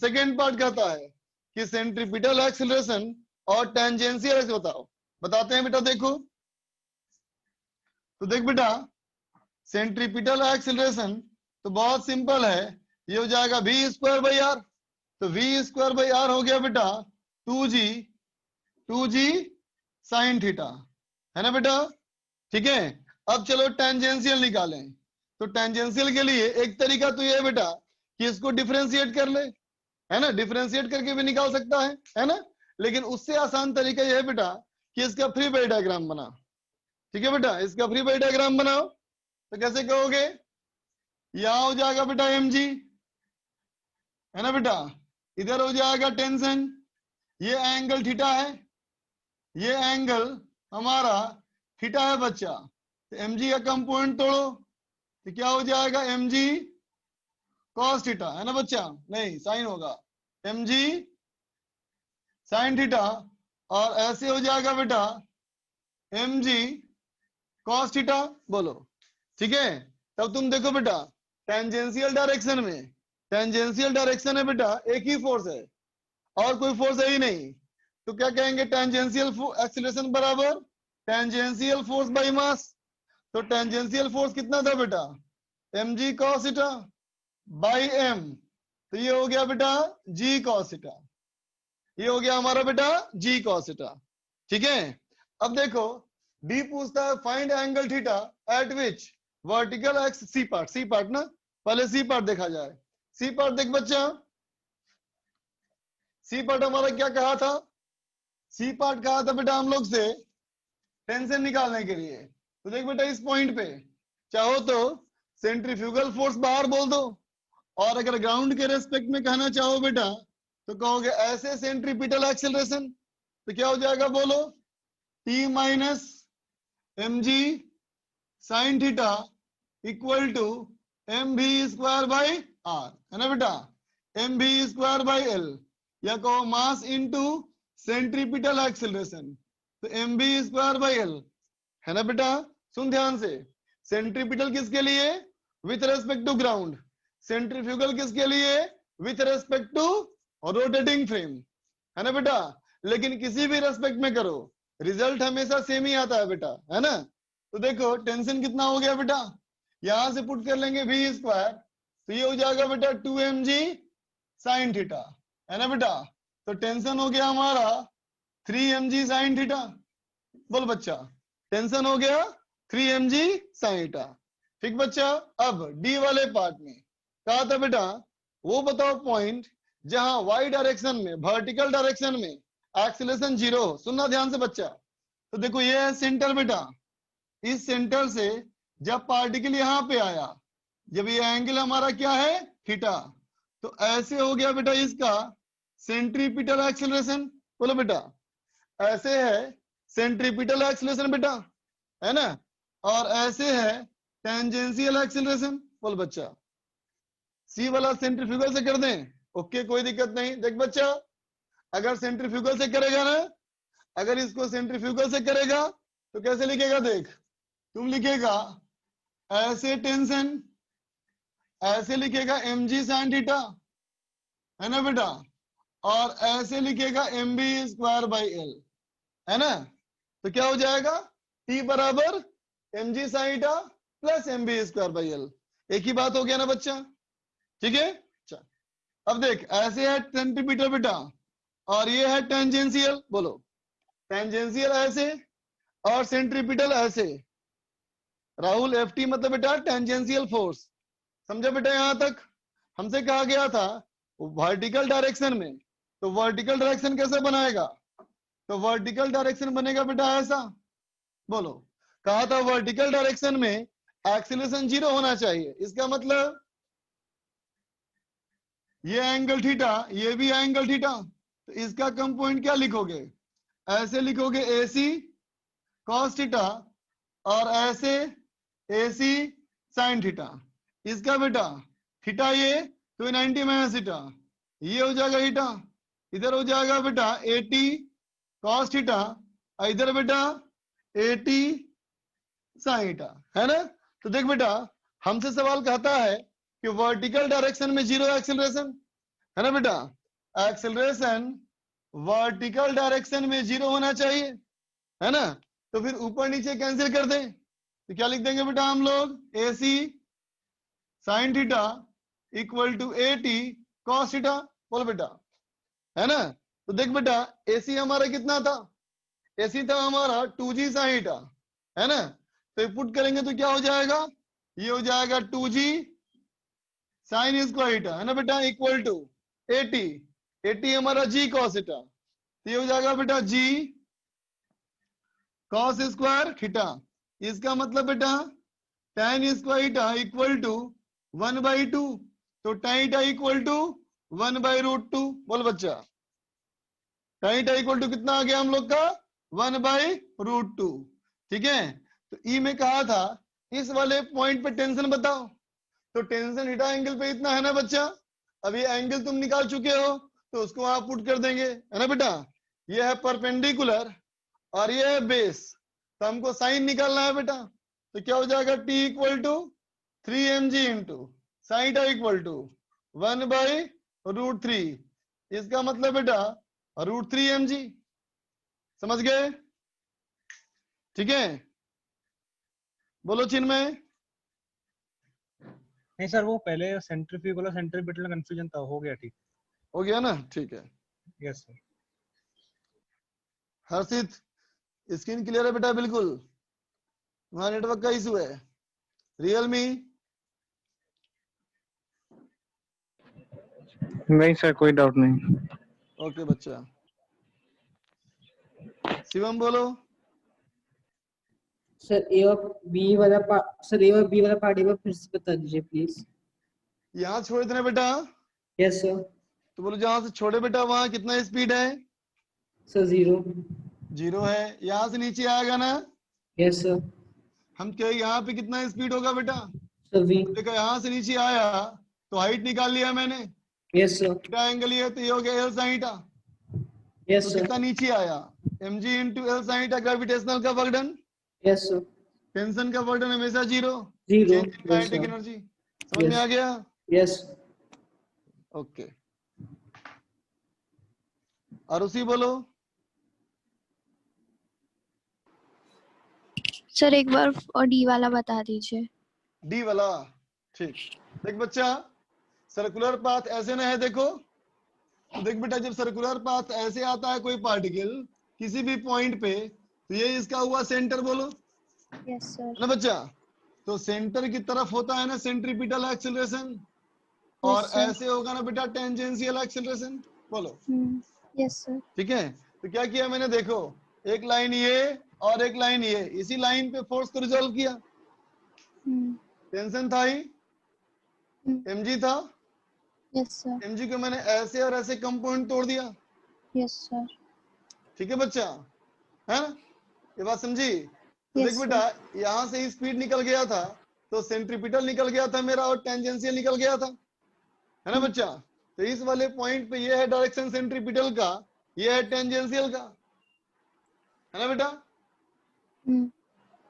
Second part कहता है कि सेंट्रीपिटल एक्सीलरेशन और टेंजेंशियल एक्सीलरेशन बताओ, बताते हैं बेटा, देखो तो देख बेटा, सेंट्रीपिटल एक्सीलरेशन तो बहुत सिंपल है, ये हो जाएगा v स्क्वायर बाई आर, तो v स्क्वायर बाई आर हो गया बेटा 2g साइन थीटा, है ना बेटा, ठीक है। अब चलो टेंजेंशियल निकालें, तो टेंजेंशियल के लिए एक तरीका तो ये है बेटा कि इसको डिफरेंशिएट कर ले, है ना, डिफरेंशिएट करके भी निकाल सकता है ना, लेकिन उससे आसान तरीका ये है बेटा कि इसका फ्री बॉडी डायग्राम बना, ठीक है बेटा, इसका फ्री बॉडी डायग्राम बनाओ। तो कैसे कहोगे, यहां हो जाएगा बेटा mg, है ना बेटा, इधर हो जाएगा टेंशन, ये एंगल थीटा है, ये एंगल हमारा थीटा है बच्चा। तो mg का कंपोनेंट तोड़ो, तो क्या हो जाएगा mg cos थीटा, है ना बच्चा, नहीं साइन होगा, mg साइन थीटा, और ऐसे हो जाएगा बेटा mg cos थीटा, बोलो ठीक है। तब तुम देखो बेटा टेंजेंशियल डायरेक्शन में, टेंजेंशियल डायरेक्शन है बेटा एक ही फोर्स है और कोई फोर्स है ही नहीं, तो क्या कहेंगे, टेंजेंशियल एक्सीलरेशन बराबर टेंजेंशियल फोर्स बाई मास। तो टेंजेंशियल फोर्स कितना था बेटा, mg cos theta by m। तो ये हो गया बेटा g cos थीटा, ये हो गया हमारा बेटा g cos थीटा। ठीक है, अब देखो डी पूछता है find angle theta at which vertical X C part. C part ना, पहले सी पार्ट देखा जाए। सी पार्ट देख बच्चा, सी पार्ट हमारा क्या कहा था, सी पार्ट कहा था बेटा हम लोग से टेंशन निकालने के लिए। तो देख बेटा इस पॉइंट पे चाहो तो सेंट्रीफ्यूगल फोर्स बाहर बोल दो, और अगर ग्राउंड के रेस्पेक्ट में कहना चाहो बेटा तो कहोगे ऐसे सेंट्रीपिटल एक्सेलरेशन। तो क्या हो जाएगा बोलो, T minus mg sine theta equal to mv square by r, है ना बेटा, mv स्क्वायर बाई l, या कहो मास इनटू सेंट्रीपिटल एक्सेलरेशन। तो mv स्क्वायर बाई l, है ना बेटा। सुन ध्यान से, सेंट्रीपिटल किसके लिए, with respect to ground, centrifugal किसके लिए, with respect to rotating frame, है ना बेटा। लेकिन किसी भी रेस्पेक्ट में करो रिजल्ट हमेशा सेम ही आता है बेटा, है ना। तो देखो टेंशन कितना हो गया बेटा, यहां से पुट कर लेंगे v स्क्वायर, तो ये हो जाएगा बेटा 2mg साइन थीटा, है ना बेटा। तो टेंशन हो गया हमारा 3mg साइन थीटा। बोल बच्चा, टेंशन हो गया 3mg साइन थीटा। ठीक बच्चा, अब डी वाले पार्ट में कहा था बेटा वो बताओ पॉइंट जहां y डायरेक्शन में, वर्टिकल डायरेक्शन में एक्सीलरेशन 0 हो। सुनना ध्यान से बच्चा। तो देखो ये है सेंटर बेटा, इस सेंटर से जब पार्टिकल यहां पे आया, जब ये एंगल हमारा क्या है थीटा, तो ऐसे हो गया बेटा इसका सेंट्रीपिटल एक्सीलरेशन। बोलो बेटा, ऐसे है सेंट्रीपिटल एक्सीलरेशन बेटा, है ना, और ऐसे है टेंजेंशियल एक्सीलरेशन। बोल बच्चा, सी वाला सेंट्रीफ्यूगल से कर दें, ओके कोई दिक्कत नहीं। देख बच्चा, अगर सेंट्रीफ्यूगल से करेगा ना, अगर इसको सेंट्रीफ्यूगल से करेगा तो कैसे लिखेगा, देख तुम लिखेगा ऐसे टेंशन, ऐसे लिखेगा mg साइन थीटा, है ना बेटा, और ऐसे लिखेगा mb स्क्वायर बाई l, है ना। तो क्या हो जाएगा, t बराबर mg sine theta plus mb square by l। एक ही बात हो गया ना बच्चा, ठीक है। चल अब देख, ऐसे है सेंटीमीटर बेटा, और ये है टेंजेंशियल। बोलो, टेंजेंशियल ऐसे और सेंट्रीपिटल ऐसे। राहुल एफटी मतलब बेटा टेंजेंशियल फोर्स, समझा बेटा। यहां तक हमसे कहा गया था वर्टिकल डायरेक्शन में, तो वर्टिकल डायरेक्शन कैसे बनाएगा, तो वर्टिकल डायरेक्शन बनेगा बेटा ऐसा। बोलो, कहा था वर्टिकल डायरेक्शन में एक्सीलरेशन 0 होना चाहिए। इसका मतलब ये एंगल थीटा, ये भी एंगल थीटा, तो इसका कंपोनेंट क्या लिखोगे, ऐसे लिखोगे AC cos थीटा, और ऐसे AC sin थीटा। इसका बेटा थीटा ये तो 90 माइनस थीटा, ये हो जाएगा थीटा, इधर हो जाएगा बेटा 80 cos थीटा, इधर बेटा 80 sin थीटा, है ना। तो देख बेटा, हमसे सवाल कहता है कि वर्टिकल डायरेक्शन में 0 एक्सेलरेशन, है ना बेटा, एक्सेलरेशन वर्टिकल डायरेक्शन में 0 होना चाहिए, है ना। तो फिर ऊपर नीचे कैंसिल कर दें, तो क्या लिख देंगे बेटा हम लोग, AC sine theta equal to 80 cos theta. बोल बेटा, है ना। तो देख बेटा AC हमारा कितना था, AC था हमारा 2g साइन थीटा, है ना। तो पुट करेंगे तो क्या हो जाएगा, ये हो जाएगा 2g साइन स्क्वायर थीटा, है ना बेटा, इक्वल टू 80 हमारा g cos थीटा, तो ये हो जाएगा बेटा g cos स्क्वायर थीटा। इसका मतलब बेटा tan square theta equal to 1/2, तो tan थीटा इक्वल टू 1/√2। बोल बच्चा, tan थीटा इक्वल टू कितना आ गया हम लोग का, 1/√2। ठीक है, तो ई में कहा था इस वाले पॉइंट पे टेंशन बताओ, तो टेंशन थीटा एंगल पे इतना है ना बच्चा। अब ये एंगल तुम निकाल चुके हो, तो उसको वहां पुट कर देंगे, है ना बेटा। ये है परपेंडिकुलर और ये है बेस, तो हमको साइन निकालना है बेटा। तो क्या हो जाएगा, t equal to 3mg into sine theta equal to 1/√3। इसका मतलब बेटा √3mg, समझ गए? ठीक है, बोलो चिन्मय। नहीं सर, वो पहले सेंट्रीफ्यूगल और सेंट्रीपिटल में कंफ्यूजन था, हो गया ठीक। हो गया ना? ठीक है। Yes sir. Harshit, screen clear है बेटा? बिल्कुल, वहां नेटवर्क का इशू है। रियलमी? नहीं सर, कोई डाउट नहीं। ओके बच्चा। शिवम बोलो। सर ए और बी वाला पार्ट एक बार फिर से बता दीजिए प्लीज। यहाँ छोड़ देना बेटा। Yes sir. तो बोलो जहां से छोड़े बेटा वहां कितना स्पीड है? सर 0। 0 है। यहाँ से नीचे आएगा ना? Yes sir. हम कहे यहाँ पे कितना स्पीड होगा बेटा? Sir v। देखो यहाँ से नीचे आया तो हाइट निकाल लिया मैंने। Yes sir. थीटा एंगल ये, तो ये हो गया एल साइन थीटा। यस तो सर। कितना नीचे आया? mg into L sine theta, gravitational का work done. Yes sir. Tension का वर्क डन हमेशा 0। 0। Change in yes kinetic sir. Energy. समझ में आ गया? यस। ओके। और उसी बोलो। सर एक बार और डी वाला बता दीजिए। डी वाला? ठीक। देख बच्चा, सर्कुलर पाथ ऐसे ना है, देखो। तो देख बेटा, जब सर्कुलर पाथ ऐसे आता है कोई पार्टिकल किसी भी पॉइंट पे, तो ये इसका हुआ सेंटर, बोलो यस सर। ना बच्चा। तो सेंटर की तरफ होता है ना सेंट्रीपिटल एक्सेलरेशन, और Yes, sir. ऐसे होगा ना बेटा टेंजेंशियल एक्सेलरेशन, बोलो। Yes sir. ठीक है, तो क्या किया मैंने, देखो एक लाइन ये और एक लाइन ये, इसी लाइन पे फोर्स को रिजॉल्व किया। टेंशन था ही, mg था, यस सर। mg को मैंने ऐसे और ऐसे कंपाउंड तोड़ दिया। Yes sir. ठीक है बच्चा, है ना? ये बात समझी? तो Yes, देख बेटा, यहाँ से स्पीड निकल गया था तो सेंट्रीपिटल निकल गया था मेरा और टेंजेंशियल निकल गया था, है ना बच्चा? तो इस वाले पॉइंट पे ये है डायरेक्शन सेंट्रीपिटल का, ये है टेंजेंशियल का, है ना बेटा?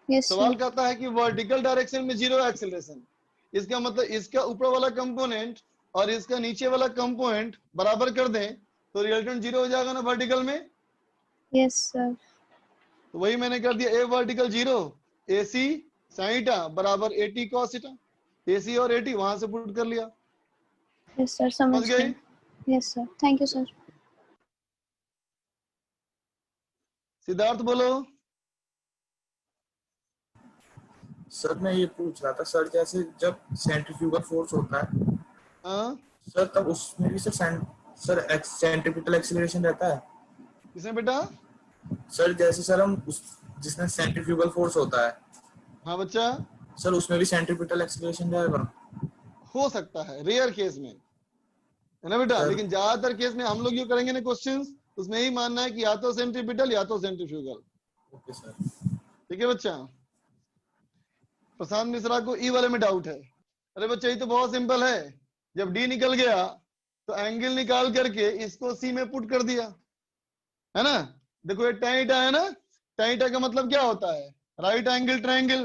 यस सवाल सर। कहता है कि वर्टिकल डायरेक्शन में 0 एक्सेलरेशन, इसका मतलब इसका ऊपर वाला कंपोनेंट और इसका नीचे वाला कंपोनेंट बराबर कर दें तो रिजल्टेंट 0 हो जाएगा ना वर्टिकल में? Yes sir. तो वही मैंने कर दिया, ए वर्टिकल 0, AC sin थीटा बराबर AT cos थीटा। AC और AT वहां से पुट कर लिया। यस सर, समझ समझ गए? गए। Yes sir, thank you sir. Siddharth बोलो। सर मैं ये पूछ रहा था सर, जैसे जब सेंट्रीफ्यूगल फोर्स होता है हाँ, सर, तब उसमें भी सर सेंट्रीपिटल एक्सीलरेशन रहता है किसमें बेटा? सर? जैसे सर हम उस जिसमें सेंट्रीफ्यूगल फोर्स होता है हाँ बच्चा, सर, उसमें भी सेंट्रीपिटल एक्सीलरेशन रहेगा? हो सकता है रेयर केस में, है ना बेटा? सर- लेकिन ज्यादातर केस में हम लोग जो करेंगे ना क्वेश्चंस, उसमें यही मानना है कि या तो सेंट्रीपिटल या तो सेंट्रीफ्यूगल। Okay sir. ठीक है बच्चा? प्रशांत मिश्रा को ई वाले में डाउट है। अरे बच्चा ये तो बहुत सिंपल है, जब डी निकल गया तो एंगल निकाल करके इसको सी में पुट कर दिया, है ना? देखो ये tan थीटा है ना, tan थीटा का मतलब क्या होता है? Right angle triangle.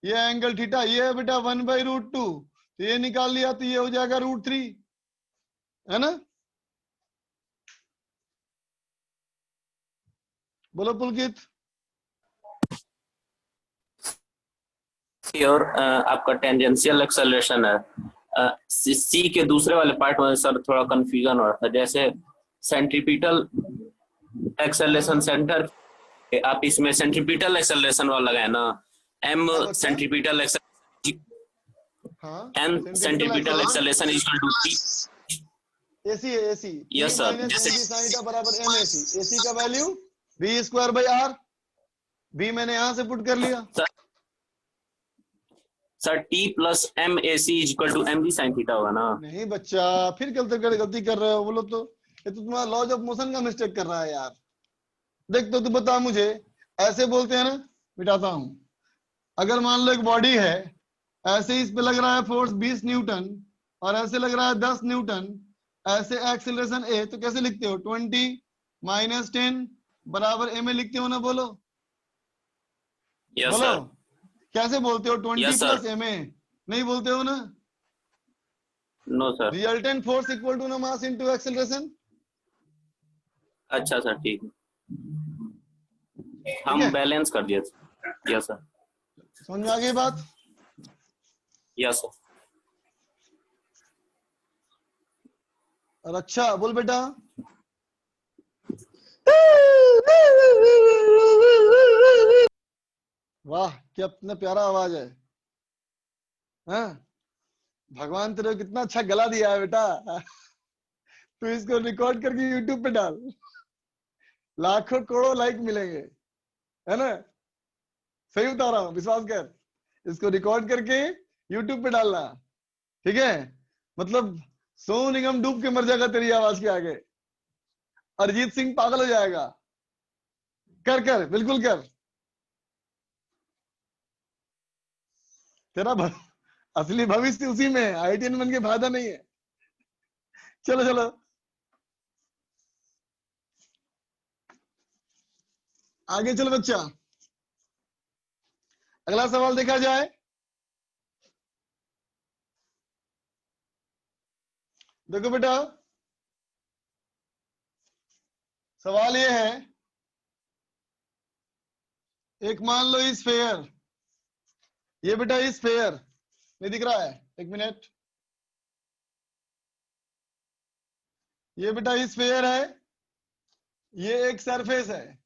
ये एंगल थीटा ये है बेटा 1/√2, तो ये निकाल लिया तो ये हो जाएगा √3, है ना? बोलो पुलकित। और आपका टेंजेंशियल एक्सेलरेशन है, सी के दूसरे वाले पार्ट में सर थोड़ा कंफ्यूजन हो रहा था। जैसे सेंट्रीपिटल एक्सेलरेशन सेंटर, आप इसमें सेंट्रीपिटल एक्सेलरेशन वाला लगाए ना, एम सेंट्रीपिटल हाँ, N centripetal acceleration equal to T. AC है एसी। यस सर, जैसे sin थीटा बराबर m ac। ac का वैल्यू v²/r, v मैंने यहां से पुट कर लिया। Sir T plus M A C equal to M G sine theta होगा ना? नहीं बच्चा, फिर गलती कर रहे हो। बोलो तो ये तो तुम्हारा लॉज ऑफ मोशन का मिस्टेक कर रहा है यार। देख तो तू बता मुझे, ऐसे बोलते हैं ना, मिटाता हूं। अगर मान लो एक बॉडी है, ऐसे इस पे लग रहा है फोर्स 20 न्यूटन और ऐसे लग रहा है 10 न्यूटन, ऐसे एक्सीलरेशन ए, तो कैसे लिखते हो? 20 - 10 बराबर m लिखते हो ना? बोलो यस बोलो, सर। कैसे बोलते हो? 20 Yes, sir. प्लस m नहीं बोलते हो ना? No sir. Resultant force equal to ना मास इनटू एक्सीलरेशन। अच्छा सर, ठीक है। हम बैलेंस कर दिए। Yes sir. समझ में आ गई बात? Yes sir. और अच्छा बोल बेटा। वाह कितना प्यारा आवाज है। हाँ भगवान तेरे को कितना अच्छा गला दिया है बेटा। तू इसको रिकॉर्ड करके यूट्यूब पे डाल, लाखों करोड़ों लाइक मिलेंगे, है ना? सही बता रहा हूँ, विश्वास कर। इसको रिकॉर्ड करके यूट्यूब पे डालना, ठीक है? मतलब सोनू निगम डूब के मर जाएगा तेरी आवाज के आगे, अरिजीत सिंह पागल हो जाएगा। कर कर बिल्कुल कर। तेरा असली भविष्य उसी में है, IITian बन के फायदा नहीं है। चलो चलो आगे चलो बच्चा, अगला सवाल देखा जाए। देखो बेटा सवाल ये है, एक मान लो इस फेयर, ये बेटा इस फेयर नहीं दिख रहा है, एक मिनट, ये बेटा इस फेयर है, ये एक सरफेस है,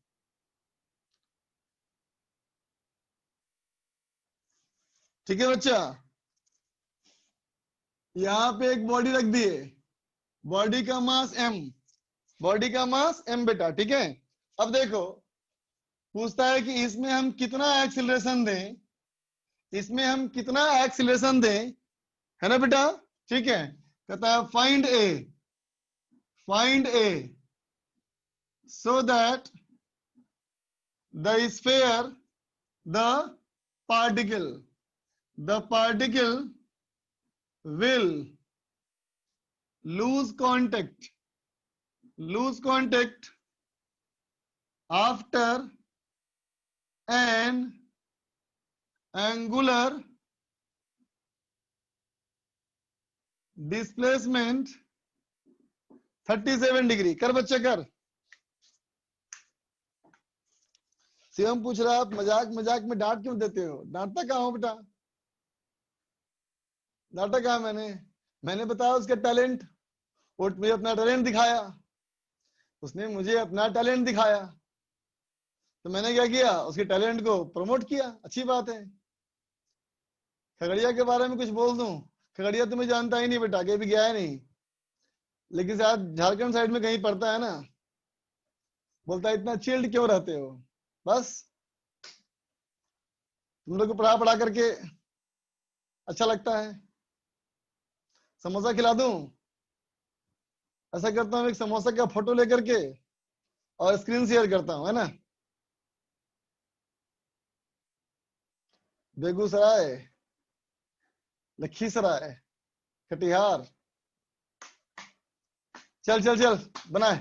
ठीक है बच्चा? यहां पे एक बॉडी रख दी है, बॉडी का मास m, बॉडी का मास m बेटा, ठीक है? अब देखो पूछता है कि इसमें हम कितना एक्सीलरेशन दें, इसमें हम कितना एक्सीलरेशन दें, है ना बेटा? ठीक है, कहता है find A so that the sphere, the particle will lose contact after an angular displacement 37 degree. कर बच्चे कर। शिवम पूछ रहा है आप मजाक मजाक में डांट क्यों देते हो? डांटता कहाँ हो बेटा? डांटा कहाँ मैंने बताया उसका टैलेंट, वो मुझे अपना टैलेंट दिखाया, उसने मुझे अपना टैलेंट दिखाया, तो मैंने क्या किया, उसके टैलेंट को प्रमोट किया। अच्छी बात है। खगड़िया के बारे में कुछ बोल दूं? खगड़िया तुम्हें जानता ही नहीं बेटा, कहीं भी गया है नहीं, लेकिन शायद झारखंड साइड में कहीं पड़ता है ना। बोलता है इतना चिल्ड क्यों रहते हो? बस तुम लोग को पढ़ा पढ़ा करके अच्छा लगता है। समोसा खिला दूं? ऐसा करता हूँ, एक समोसा का फोटो लेकर के और स्क्रीन शेयर करता हूँ, है ना? बेगूसराय, लखीसराय, कटिहार, चल चल चल बनाओ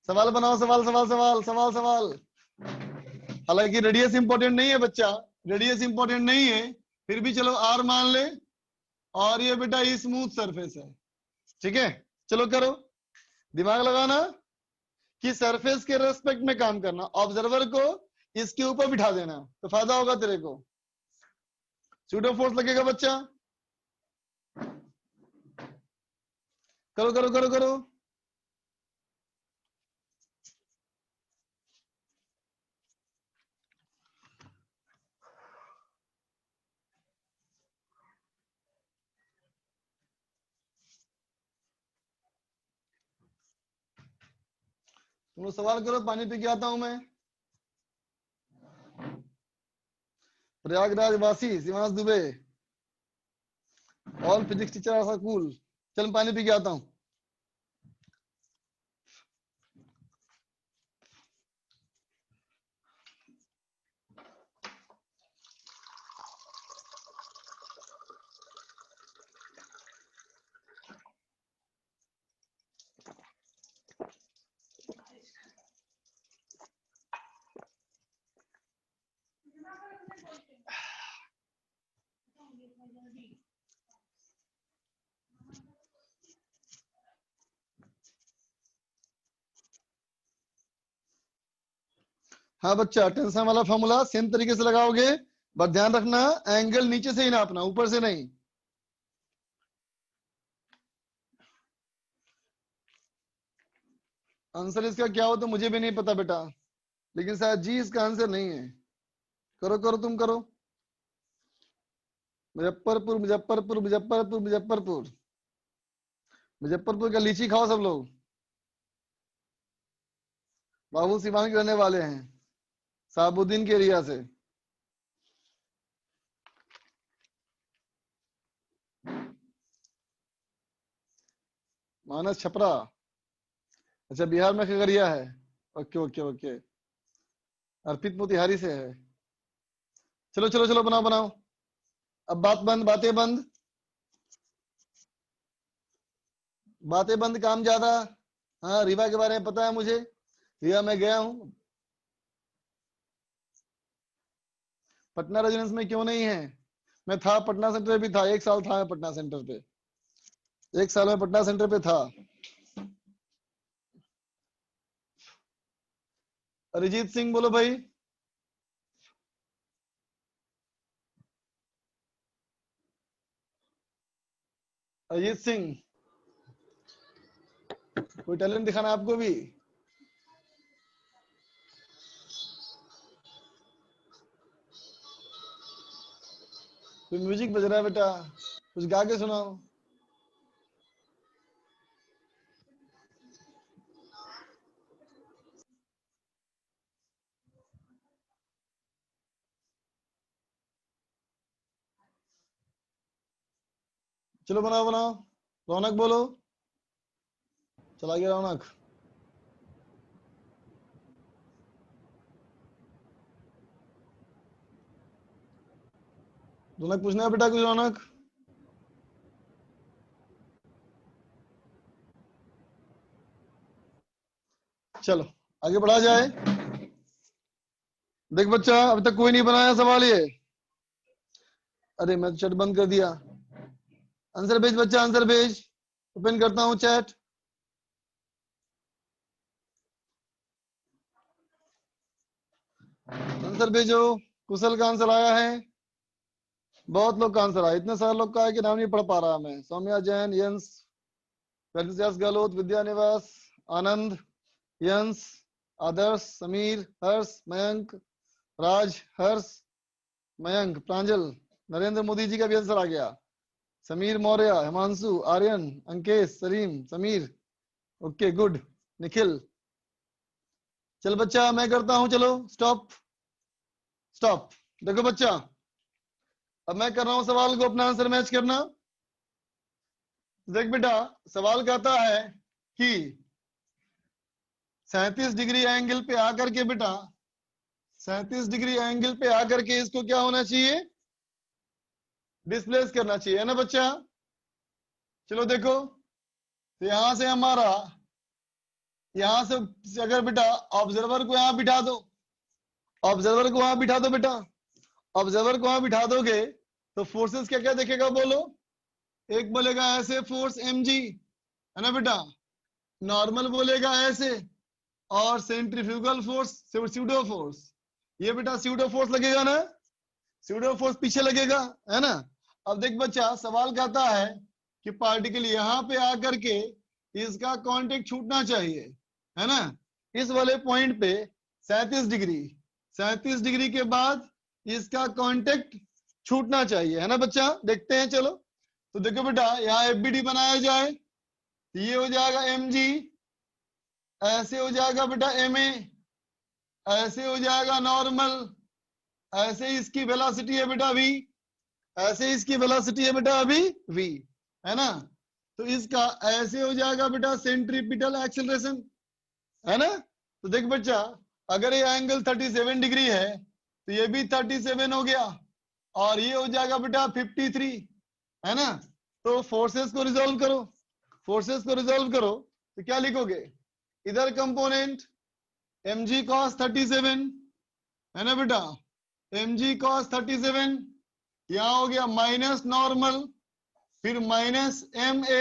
सवाल बनाओ, सवाल। हालांकि रेडियस इंपॉर्टेंट नहीं है बच्चा, रेडियस इंपॉर्टेंट नहीं है, फिर भी चलो आर मान ले, और ये बेटा स्मूथ सरफेस है, ठीक है? चलो करो, दिमाग लगाना कि सरफेस के रेस्पेक्ट में काम करना, ऑब्जर्वर को इसके ऊपर बिठा देना, तो फायदा होगा तेरे को। सूडो फोर्स लगेगा बच्चा। करो करो करो करो। तुम लोग सवाल करो, पानी पी के आता हूं मैं। प्रयागराज वासी Shivansh Dubey, all physics teacher are cool. चल पानी पी के आता हूं। हाँ बच्चा, टेंशन वाला फॉर्मूला सेम तरीके से लगाओगे, बस ध्यान रखना एंगल नीचे से ही नापना, ऊपर से नहीं। आंसर इसका क्या हो तो मुझे भी नहीं पता बेटा, लेकिन शायद जी इसका आंसर नहीं है। करो करो तुम करो। मुजफ्फरपुर मुजफ्फरपुर मुजफ्फरपुर मुजफ्फरपुर मुजफ्फरपुर का लीची खाओ सब लोग। बाबू सिवान के रहने वाले हैं, साबुद्दीन के एरिया से। मानस छपरा, अच्छा बिहार में खगड़िया है। Okay okay okay. Arpit Motihari से है। चलो चलो चलो बनाओ बनाओ। अब बात बंद, बातें बंद, बातें बंद, काम ज्यादा। हाँ रीवा के बारे में पता है मुझे, रीवा में गया हूँ। पटना रेजिडेंस में क्यों नहीं है? मैं था पटना सेंटर भी था, 1 साल था मैं पटना सेंटर पे, 1 साल में पटना सेंटर पे था। अरिजीत सिंह बोलो भाई। अरिजीत सिंह, कोई टैलेंट दिखाना आपको भी? कोई म्यूजिक बज रहा है बेटा, कुछ गा के सुनाओ। चलो बनाओ बनाओ। रौनक बोलो। चला गया रौनक। रौनक पूछना है बेटा कुछ? रौनक चलो आगे बढ़ा जाए। देख बच्चा, अभी तक कोई नहीं बनाया सवाल ये। अरे मैं चैट बंद कर दिया। आंसर भेज बच्चा, आंसर भेज। ओपन करता हूं चैट। आंसर भेजो। कुशल का आंसर आया है, बहुत लोग का आंसर आया, इतने सारे लोग का है कि नाम नहीं पढ़ पा रहा मैं। सौम्या जैन, यंस, गहलोत, विद्या निवास, आनंद, यंस, आदर्श, समीर, हर्ष, मयंक, राज, हर्ष, मयंक, प्रांजल, नरेंद्र मोदी जी का भी आंसर आ गया। Sameer Maurya, Himanshu, Aryan, Ankesh, Salim, Sameer, okay good, Nikhil. चल बच्चा मैं करता हूं, चलो स्टॉप स्टॉप। देखो बच्चा, अब मैं कर रहा हूं सवाल को, अपना आंसर मैच करना। देख बेटा, सवाल कहता है कि 37 डिग्री एंगल पे आकर के बेटा, 37 डिग्री एंगल पे आकर के इसको क्या होना चाहिए? डिस्प्लेस करना चाहिए, है ना बच्चा? चलो देखो, तो यहां से हमारा, यहां से अगर बेटा ऑब्जर्वर को यहां बिठा दो, ऑब्जर्वर को वहां बिठा दो बेटा, ऑब्जर्वर को वहां बिठा दोगे तो फोर्सेस क्या क्या देखेगा बोलो? एक बोलेगा ऐसे फोर्स mg, है ना बेटा, नॉर्मल बोलेगा ऐसे, और सेंट्रीफ्यूगल फोर्स, स्यूडो फोर्स। ये बेटा स्यूडो फोर्स लगेगा ना, स्यूडो फोर्स पीछे लगेगा, है ना? अब देख बच्चा, सवाल कहता है कि पार्टिकल यहां पे आकर के इसका कांटेक्ट छूटना चाहिए, है ना, इस वाले पॉइंट पे 37 डिग्री, 37 डिग्री के बाद इसका कांटेक्ट छूटना चाहिए, है ना बच्चा? देखते हैं चलो। तो देखो बेटा, यहाँ एफबीडी बनाया जाए, ये हो जाएगा mg, ऐसे हो जाएगा बेटा ma, ऐसे हो जाएगा नॉर्मल, ऐसे इसकी वेलोसिटी है बेटा v, ऐसे इसकी वेलोसिटी है बेटा अभी v, है ना? तो इसका ऐसे हो जाएगा बेटा सेंट्रीपिटल एक्सेलरेशन, है ना? तो देख बच्चा, अगर ये एंगल 37 डिग्री है तो ये भी 37 हो गया, और ये हो जाएगा बेटा 53, है ना? तो फोर्सेस को रिजॉल्व करो, फोर्सेस को रिजॉल्व करो तो क्या लिखोगे? इधर कंपोनेंट mg cos 37, है ना बेटा, mg cos 37, यहाँ हो गया माइनस नॉर्मल, फिर माइनस ma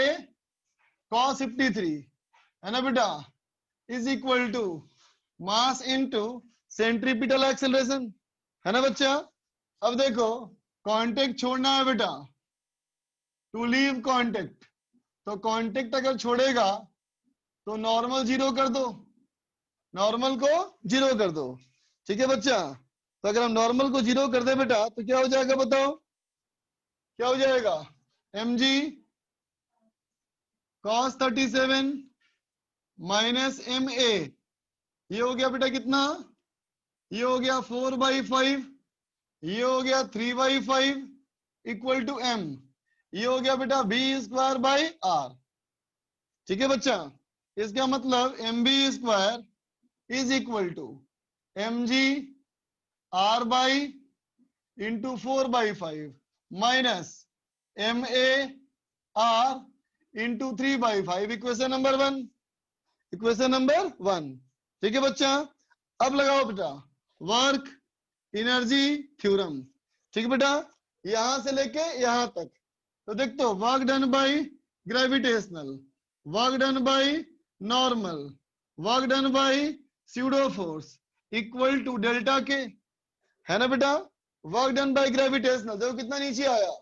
cos 53, है ना बेटा, is equal to mass into centripetal acceleration, है ना बच्चा। अब देखो कांटेक्ट छोड़ना है बेटा, टू लीव कांटेक्ट, तो कांटेक्ट अगर छोड़ेगा तो नॉर्मल जीरो कर दो, नॉर्मल को जीरो कर दो, ठीक है बच्चा। तो अगर हम नॉर्मल को जीरो कर दे बेटा तो क्या हो जाएगा बताओ, क्या हो जाएगा, mg cos 37 माइनस ma, ये हो गया बेटा कितना, ये हो गया 4/5, ये हो गया 3/5 इक्वल टू m, ये हो गया बेटा b स्क्वायर बाई r, ठीक है बच्चा। इसका मतलब mb square is equal to mg r by into 4/5 minus ma r into 3/5, equation number 1, equation number 1, ठीक है बच्चा। अब लगाओ बेटा वर्क एनर्जी थ्योरम, ठीक है बेटा, यहां से लेके यहां तक। तो देख तो work done by gravitational, work done by normal, work done by pseudo force equal to delta K, है ना बेटा। वर्क डन बाय ग्रेविटेशनल देखो कितना नीचे आया,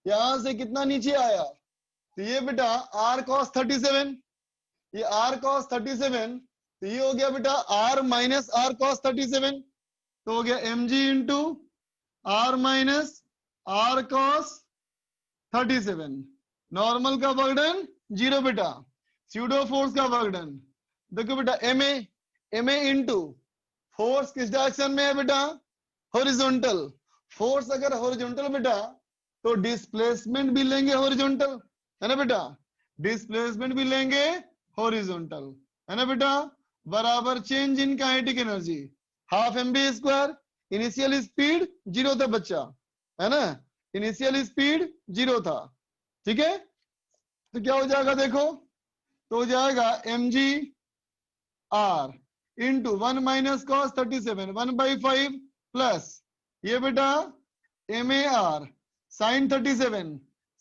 यहां से कितना नीचे आया, तो ये बेटा r cos 37, ये r cos 37, तो ये हो गया बेटा r माइनस r cos 37, तो हो गया mg into r minus r cos 37। Normal का वर्कडन जीरो बेटा, स्यूडो फोर्स का वर्कडन देखो बेटा ma इंटू फोर्स किस डायरेक्शन में है बेटा, हॉरिजॉन्टल, फोर्स अगर हॉरिजॉन्टल बेटा तो डिस्प्लेसमेंट भी लेंगे हॉरिजॉन्टल, है ना बेटा, डिस्प्लेसमेंट भी लेंगे हॉरिजॉन्टल, है ना बेटा, बराबर change in kinetic energy half mv square. Initial speed zero था बच्चा, है ना, इनिशियल स्पीड जीरो था, ठीक है। तो क्या हो जाएगा देखो, तो हो जाएगा mg r into 1 minus cos 37 1/5 plus ये बेटा MAR साइन 37,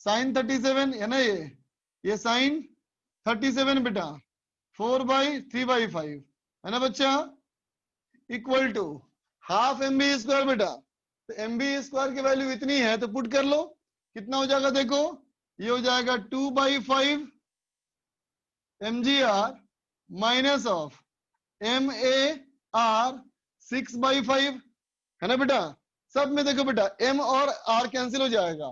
साइन 37 है ना, ये साइन 37 बेटा 4/3/5, है ना बच्चा, equal to half mv square बेटा। तो mv स्क्वायर की वैल्यू इतनी है तो पुट कर लो, कितना हो जाएगा देखो, ये हो जाएगा 2/5 mgr माइनस ऑफ MAR 6/5, है ना बेटा। सब में देखो बेटा m और r कैंसिल हो जाएगा,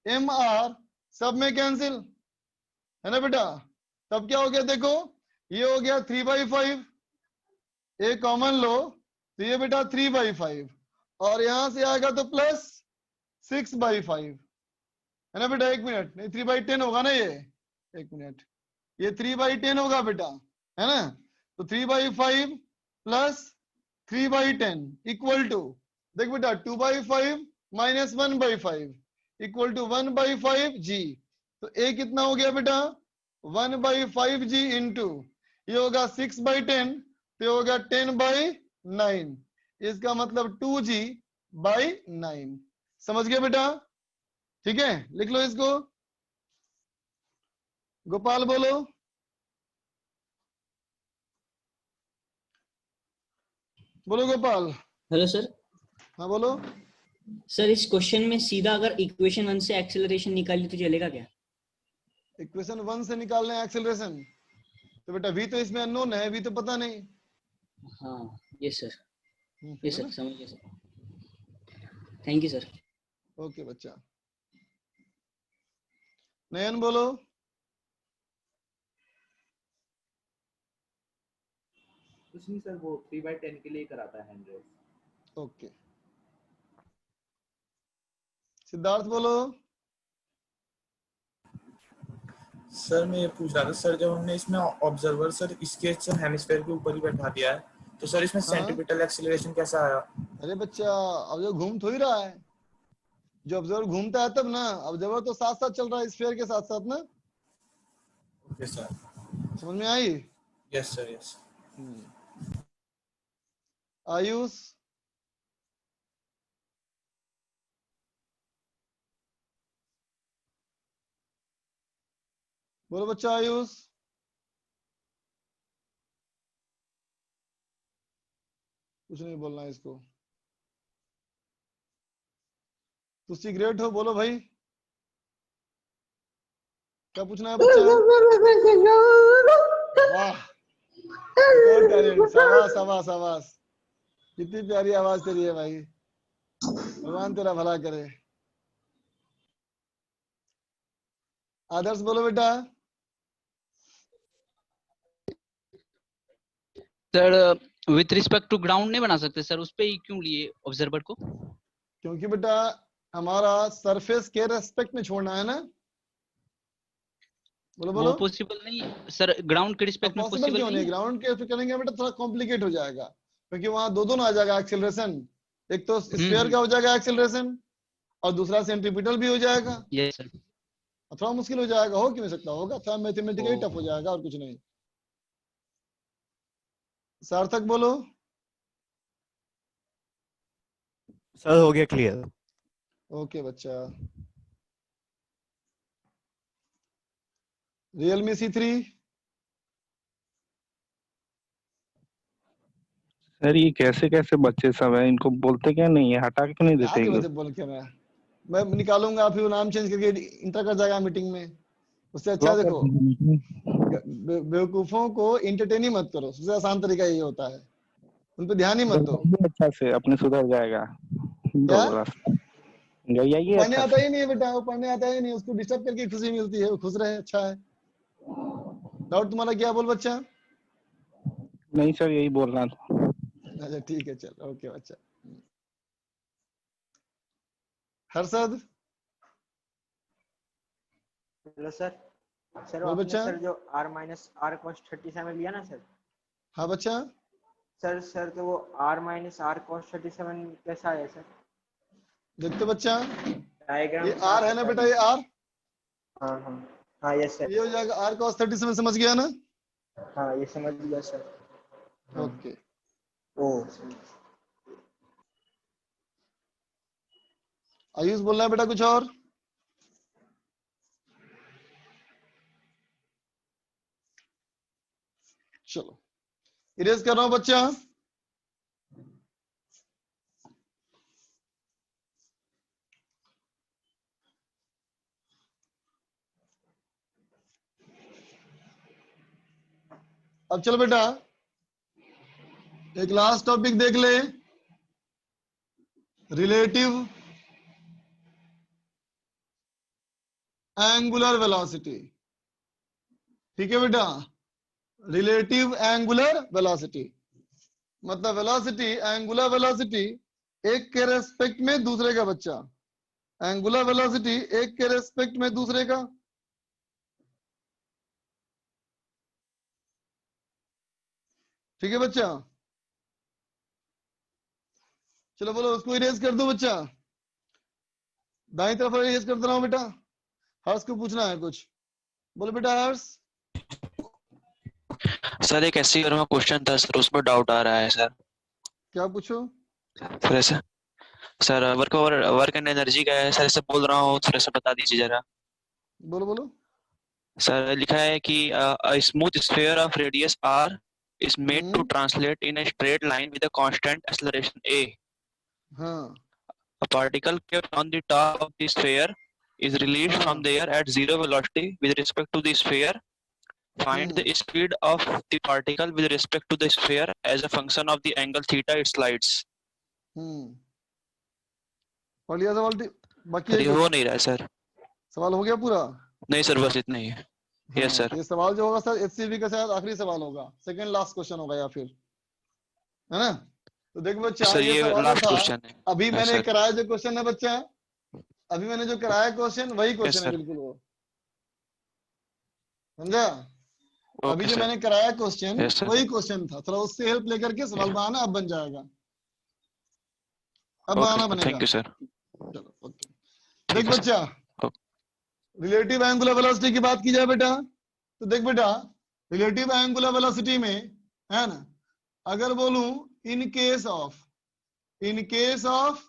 MR सब में कैंसिल, है ना बेटा। तब क्या हो गया देखो, ये हो गया 3/5, ए कॉमन लो तो ये बेटा 3/5 और यहां से आएगा तो प्लस 6/5, है ना बेटा। एक मिनट, नहीं 3/10 होगा ना ये, एक मिनट, ये 3/10 होगा बेटा, है ना। तो 3/5 प्लस 3/10 इक्वल टू देख बेटा 2/5 माइनस 1/5 इक्वल टू 1/5 g। तो a कितना हो गया बेटा 1/5 g इंटू ये होगा 6/10, तो ये होगा 10/9, इसका मतलब 2g/9, समझ गया बेटा, ठीक है। लिख लो इसको, गोपाल बोलो। बोलो गोपाल। Hello sir. हाँ बोलो। सर इस क्वेश्चन में सीधा अगर इक्वेशन 1 से एक्सेलरेशन निकाली तो चलेगा क्या? इक्वेशन 1 से निकालने हैं एक्सेलरेशन, तो बेटा v तो इसमें अननोन है, v तो पता नहीं। हाँ यस सर, है यस ना? सर, समझ गया sir, thank you sir. Okay बच्चा। नयन बोलो। कुछ नहीं सर, वो 3/10 के लिए कराता है हैंड रेस। ओके। सिद्धार्थ बोलो। सर मैं ये पूछ रहा था सर, जब हमने इसमें ऑब्जर्वर सर इसके सर हेमिस्फेयर के ऊपर ही बैठा दिया है, तो सर इसमें हाँ? सेंट्रीपिटल एक्सीलरेशन कैसा आया? अरे बच्चा अब जो घूम थोड़ी रहा है, जो ऑब्जर्वर घूमता है तब ना, ऑब्जर्वर तो साथ साथ चल रहा है स्फीयर के साथ साथ ना। Okay sir. समझ में आई? Yes sir, yes. आयुष। बोलो बच्चा आयुष। कुछ नहीं बोलना है इसको। तुसी ग्रेट हो, बोलो भाई क्या पूछना है बच्चा? वाह टैलेंट, शाबाश शाबाश शाबाश, कितनी प्यारी आवाज तेरी है भाई, भगवान तेरा भला करे। आदर्श बोलो बेटा। Sir with respect to ground नहीं बना सकते सर, उस पे ही क्यों लिए ऑब्जर्वर को? क्योंकि बेटा हमारा सरफेस के रेस्पेक्ट में छोड़ना है ना। बोलो वो बोलो। पॉसिबल नहीं सर, ग्राउंड के रिस्पेक्ट में पॉसिबल पॉसिबल क्यों नहीं नहीं? है। ग्राउंड के करेंगे बेटा थोड़ा कॉम्प्लिकेट हो जाएगा, क्योंकि वहां दो दोनों आ जाएगा एक्सेलरेशन, एक तो स्फीयर का हो जाएगा एक्सेलरेशन और दूसरा सेंट्रीपिटल भी हो जाएगा, यस सर। थोड़ा मुश्किल हो जाएगा। हो क्यों नहीं सकता, होगा, थोड़ा मैथमेटिकली ओ। टफ हो जाएगा और कुछ नहीं। सार्थक बोलो। सर हो गया क्लियर। ओके बच्चा। Realme C3। सर ये कैसे कैसे बच्चे सब है, इनको बोलते क्या नहीं है, हटा के क्यों नहीं देते क्या ये वजह बोल के मैं निकालूंगा, फिर वो नाम चेंज करके इंटर कर जाएगा मीटिंग में। उससे अच्छा देखो, बेवकूफों को इंटरटेन ही मत करो, सबसे आसान तरीका यही होता है, उन पे ध्यान ही मत दो। अच्छा से अपने सुधर जाएगा। क्या? ये पढ़ने अच्छा आता ही नहीं है बेटा, वो पढ़ने आता ही नहीं, उसको डिस्टर्ब करके खुशी मिलती है, वो खुश रहे, अच्छा है। डाउट तुम्हारा क्या? बोल बच्चा। नहीं सर यही बोलना था। अच्छा ठीक है, चल ओके बच्चा। Harshad hello sir. सर बोल आपने बच्चा। सर जो r माइनस आर कॉस 37 लिया ना सर? हाँ बच्चा। सर तो वो r माइनस आर कॉस 37 कैसा है सर? देख तो बच्चा, डायग्राम ये R है ना बेटा, ये R, हाँ हाँ हाँ यस सर। ये हो जाएगा R cos 37, समझ गया ना? हाँ ये समझ गया सर। ओके। ओ आयुष बोलना है बेटा कुछ और? चलो इरेज कर रहा हूं बच्चा। अब चलो बेटा एक लास्ट टॉपिक देख ले, रिलेटिव एंगुलर वेलोसिटी। ठीक है बेटा, रिलेटिव एंगुलर वेलोसिटी मतलब वेलोसिटी, एंगुलर वेलोसिटी एक के रेस्पेक्ट में दूसरे का बच्चा, एंगुलर वेलोसिटी एक के रेस्पेक्ट में दूसरे का। ठीक है बच्चा, चलो बोलो उसको इरेज कर दो बच्चा, दाई तरफ इरेज कर दे रहा हूं बेटा। हर्ष को पूछना है कुछ, बोलो बेटा हर्ष। सर एक ऐसी में क्वेश्चन था सर, उस पर डाउट आ रहा है सर। क्या पूछो? सर ऐसा सर वर्क एंड एनर्जी का है सर, ऐसे बोल रहा हूँ, थोड़ा सा बता दीजिए जरा। बोलो बोलो। सर लिखा है कि smooth sphere of radius r is made to translate in a straight line with a constant acceleration a. हाँ. A particle kept on the top of the sphere is released from there at zero velocity with respect to the sphere. Find the speed of the particle with respect to the sphere as a function of the angle theta it slides. पढ़ लिया सवाल? बाकी sir ये हो नहीं रहा है sir. सवाल हो गया पूरा? नहीं सर बस इतना ही है। Yes sir. ये सवाल जो होगा सर HCV का शायद आखिरी सवाल होगा, सेकंड लास्ट क्वेश्चन होगा या फिर, है ना? तो देखो बच्चा सर ये ये सवाल लास्ट था क्वेश्चन है। अभी मैंने कराया जो क्वेश्चन है बच्चा, अभी मैंने जो कराया क्वेश्चन वही क्वेश्चन है बिल्कुल वो, समझा? अभी जो मैंने कराया क्वेश्चन वही क्वेश्चन था, थोड़ा उससे हेल्प लेकर के सवाल बनाना अब बन जाएगा, अब बनाना बनेगा। Thank you sir. चलो ओके। देख बच्चा रिलेटिव एंगुलर वेलोसिटी की बात की जाए बेटा, तो देख बेटा रिलेटिव एंगुलर वेलोसिटी में है ना, अगर बोलूं in case of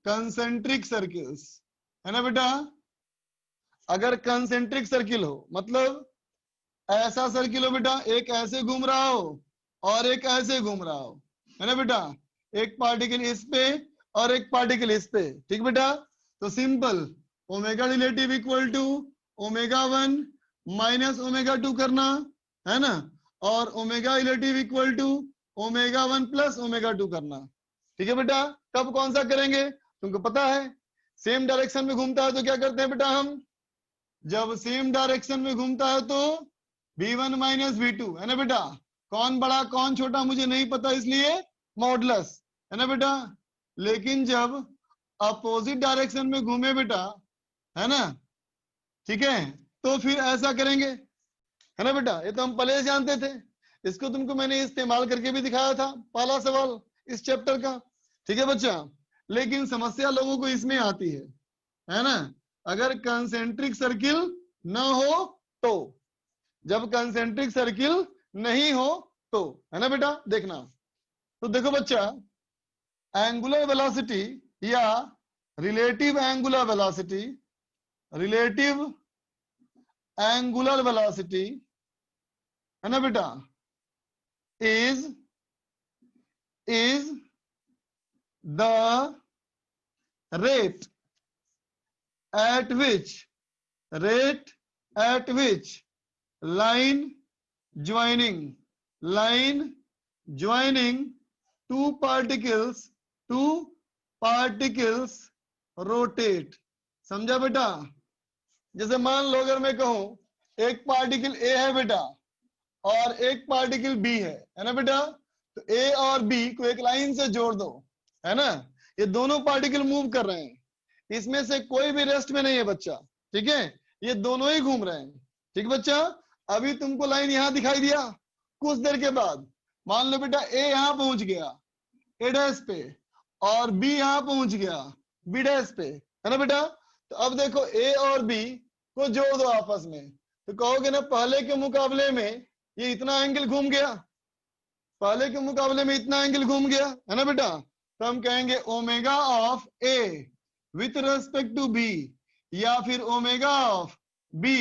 concentric circles, है ना बेटा, अगर कंसेंट्रिक सर्किल हो मतलब ऐसा सर्किल हो बेटा, एक ऐसे घूम रहा हो और एक ऐसे घूम रहा हो, है ना बेटा, एक पार्टिकल इस पे और एक पार्टिकल इस पे, ठीक बेटा। तो simple omega relative equal to omega 1 minus omega 2 करना है ना, और omega relative equal to omega 1 plus omega 2 करना, ठीक है बेटा। कब कौन सा करेंगे तुमको पता है, सेम डायरेक्शन में घूमता है तो क्या करते हैं बेटा हम, जब सेम डायरेक्शन में घूमता है तो v1 माइनस v2, है ना बेटा। कौन बड़ा कौन छोटा मुझे नहीं पता, इसलिए मॉडुलस, है ना बेटा। लेकिन जब अपोजिट डायरेक्शन में घूमे बेटा, है ना, ठीक है, तो फिर ऐसा करेंगे, है ना बेटा। ये तो हम पहले से जानते थे, इसको तुमको मैंने इस्तेमाल करके भी दिखाया था, पहला सवाल इस चैप्टर का, ठीक है बच्चा। लेकिन समस्या लोगों को इसमें आती है ना, अगर कंसेंट्रिक सर्किल ना हो तो, जब कंसेंट्रिक सर्किल नहीं हो तो, है ना बेटा। देखना तो देखो बच्चा, एंगुलर वेलोसिटी या relative angular velocity, relative angular velocity, है ना बेटा, is the rate at which line joining two particles rotate। समझा बेटा। जैसे मान लो अगर मैं कहूं एक पार्टिकल ए है बेटा और एक पार्टिकल बी है ना बेटा, तो ए और बी को एक लाइन से जोड़ दो, है ना। ये दोनों पार्टिकल मूव कर रहे हैं, इसमें से कोई भी रेस्ट में नहीं है बच्चा, ठीक है, ये दोनों ही घूम रहे हैं, ठीक बच्चा। अभी तुमको लाइन यहां दिखाई दिया, कुछ देर के बाद मान लो बेटा ए यहां पहुंच गया ए डैश पे और बी यहां पहुंच गया बी डैश पे, है ना बेटा। तो अब देखो ए और बी को जोड़ दो आपस में, तो कहोगे ना पहले के मुकाबले में ये इतना एंगल घूम गया, पहले के मुकाबले में इतना एंगल घूम गया, है ना बेटा। तो हम कहेंगे omega of A with respect to B या फिर omega of B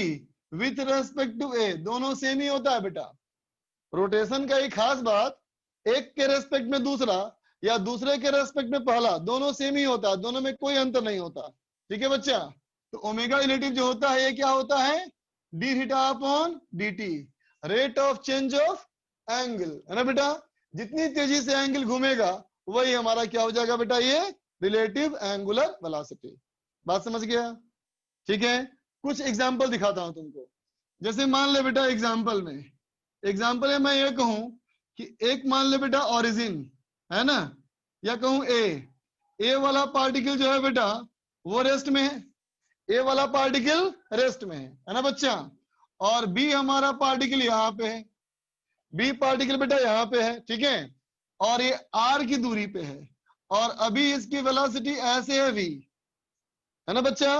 with respect to A, दोनों सेम ही होता है बेटा। रोटेशन का एक खास बात, एक के रेस्पेक्ट में दूसरा या दूसरे के रेस्पेक्ट में पहला, दोनों सेम ही होता है, दोनों में कोई अंतर नहीं होता, ठीक है बच्चा। तो ओमेगा रिलेटिव जो होता है ये क्या होता है, D theta upon D T, rate of change of angle, है ना बेटा। जितनी तेजी से एंगल घूमेगा वही हमारा क्या हो जाएगा बेटा, ये रिलेटिव एंगुलर वेलोसिटी। बात समझ गया, ठीक है। कुछ एग्जांपल दिखाता हूं तुमको। जैसे मान ले बेटा एग्जांपल में मैं ये कहूं कि एक मान ले बेटा ओरिजिन, है ना, या कहूं ए वाला पार्टिकल जो है बेटा वो रेस्ट में है, ए वाला पार्टिकल रेस्ट में है ना बच्चा, और बी हमारा पार्टिकल यहाँ पे है, बी पार्टिकल बेटा यहाँ पे है, ठीक है, और ये आर की दूरी पे है, और अभी इसकी वेलोसिटी ऐसे है वी, है ना बच्चा।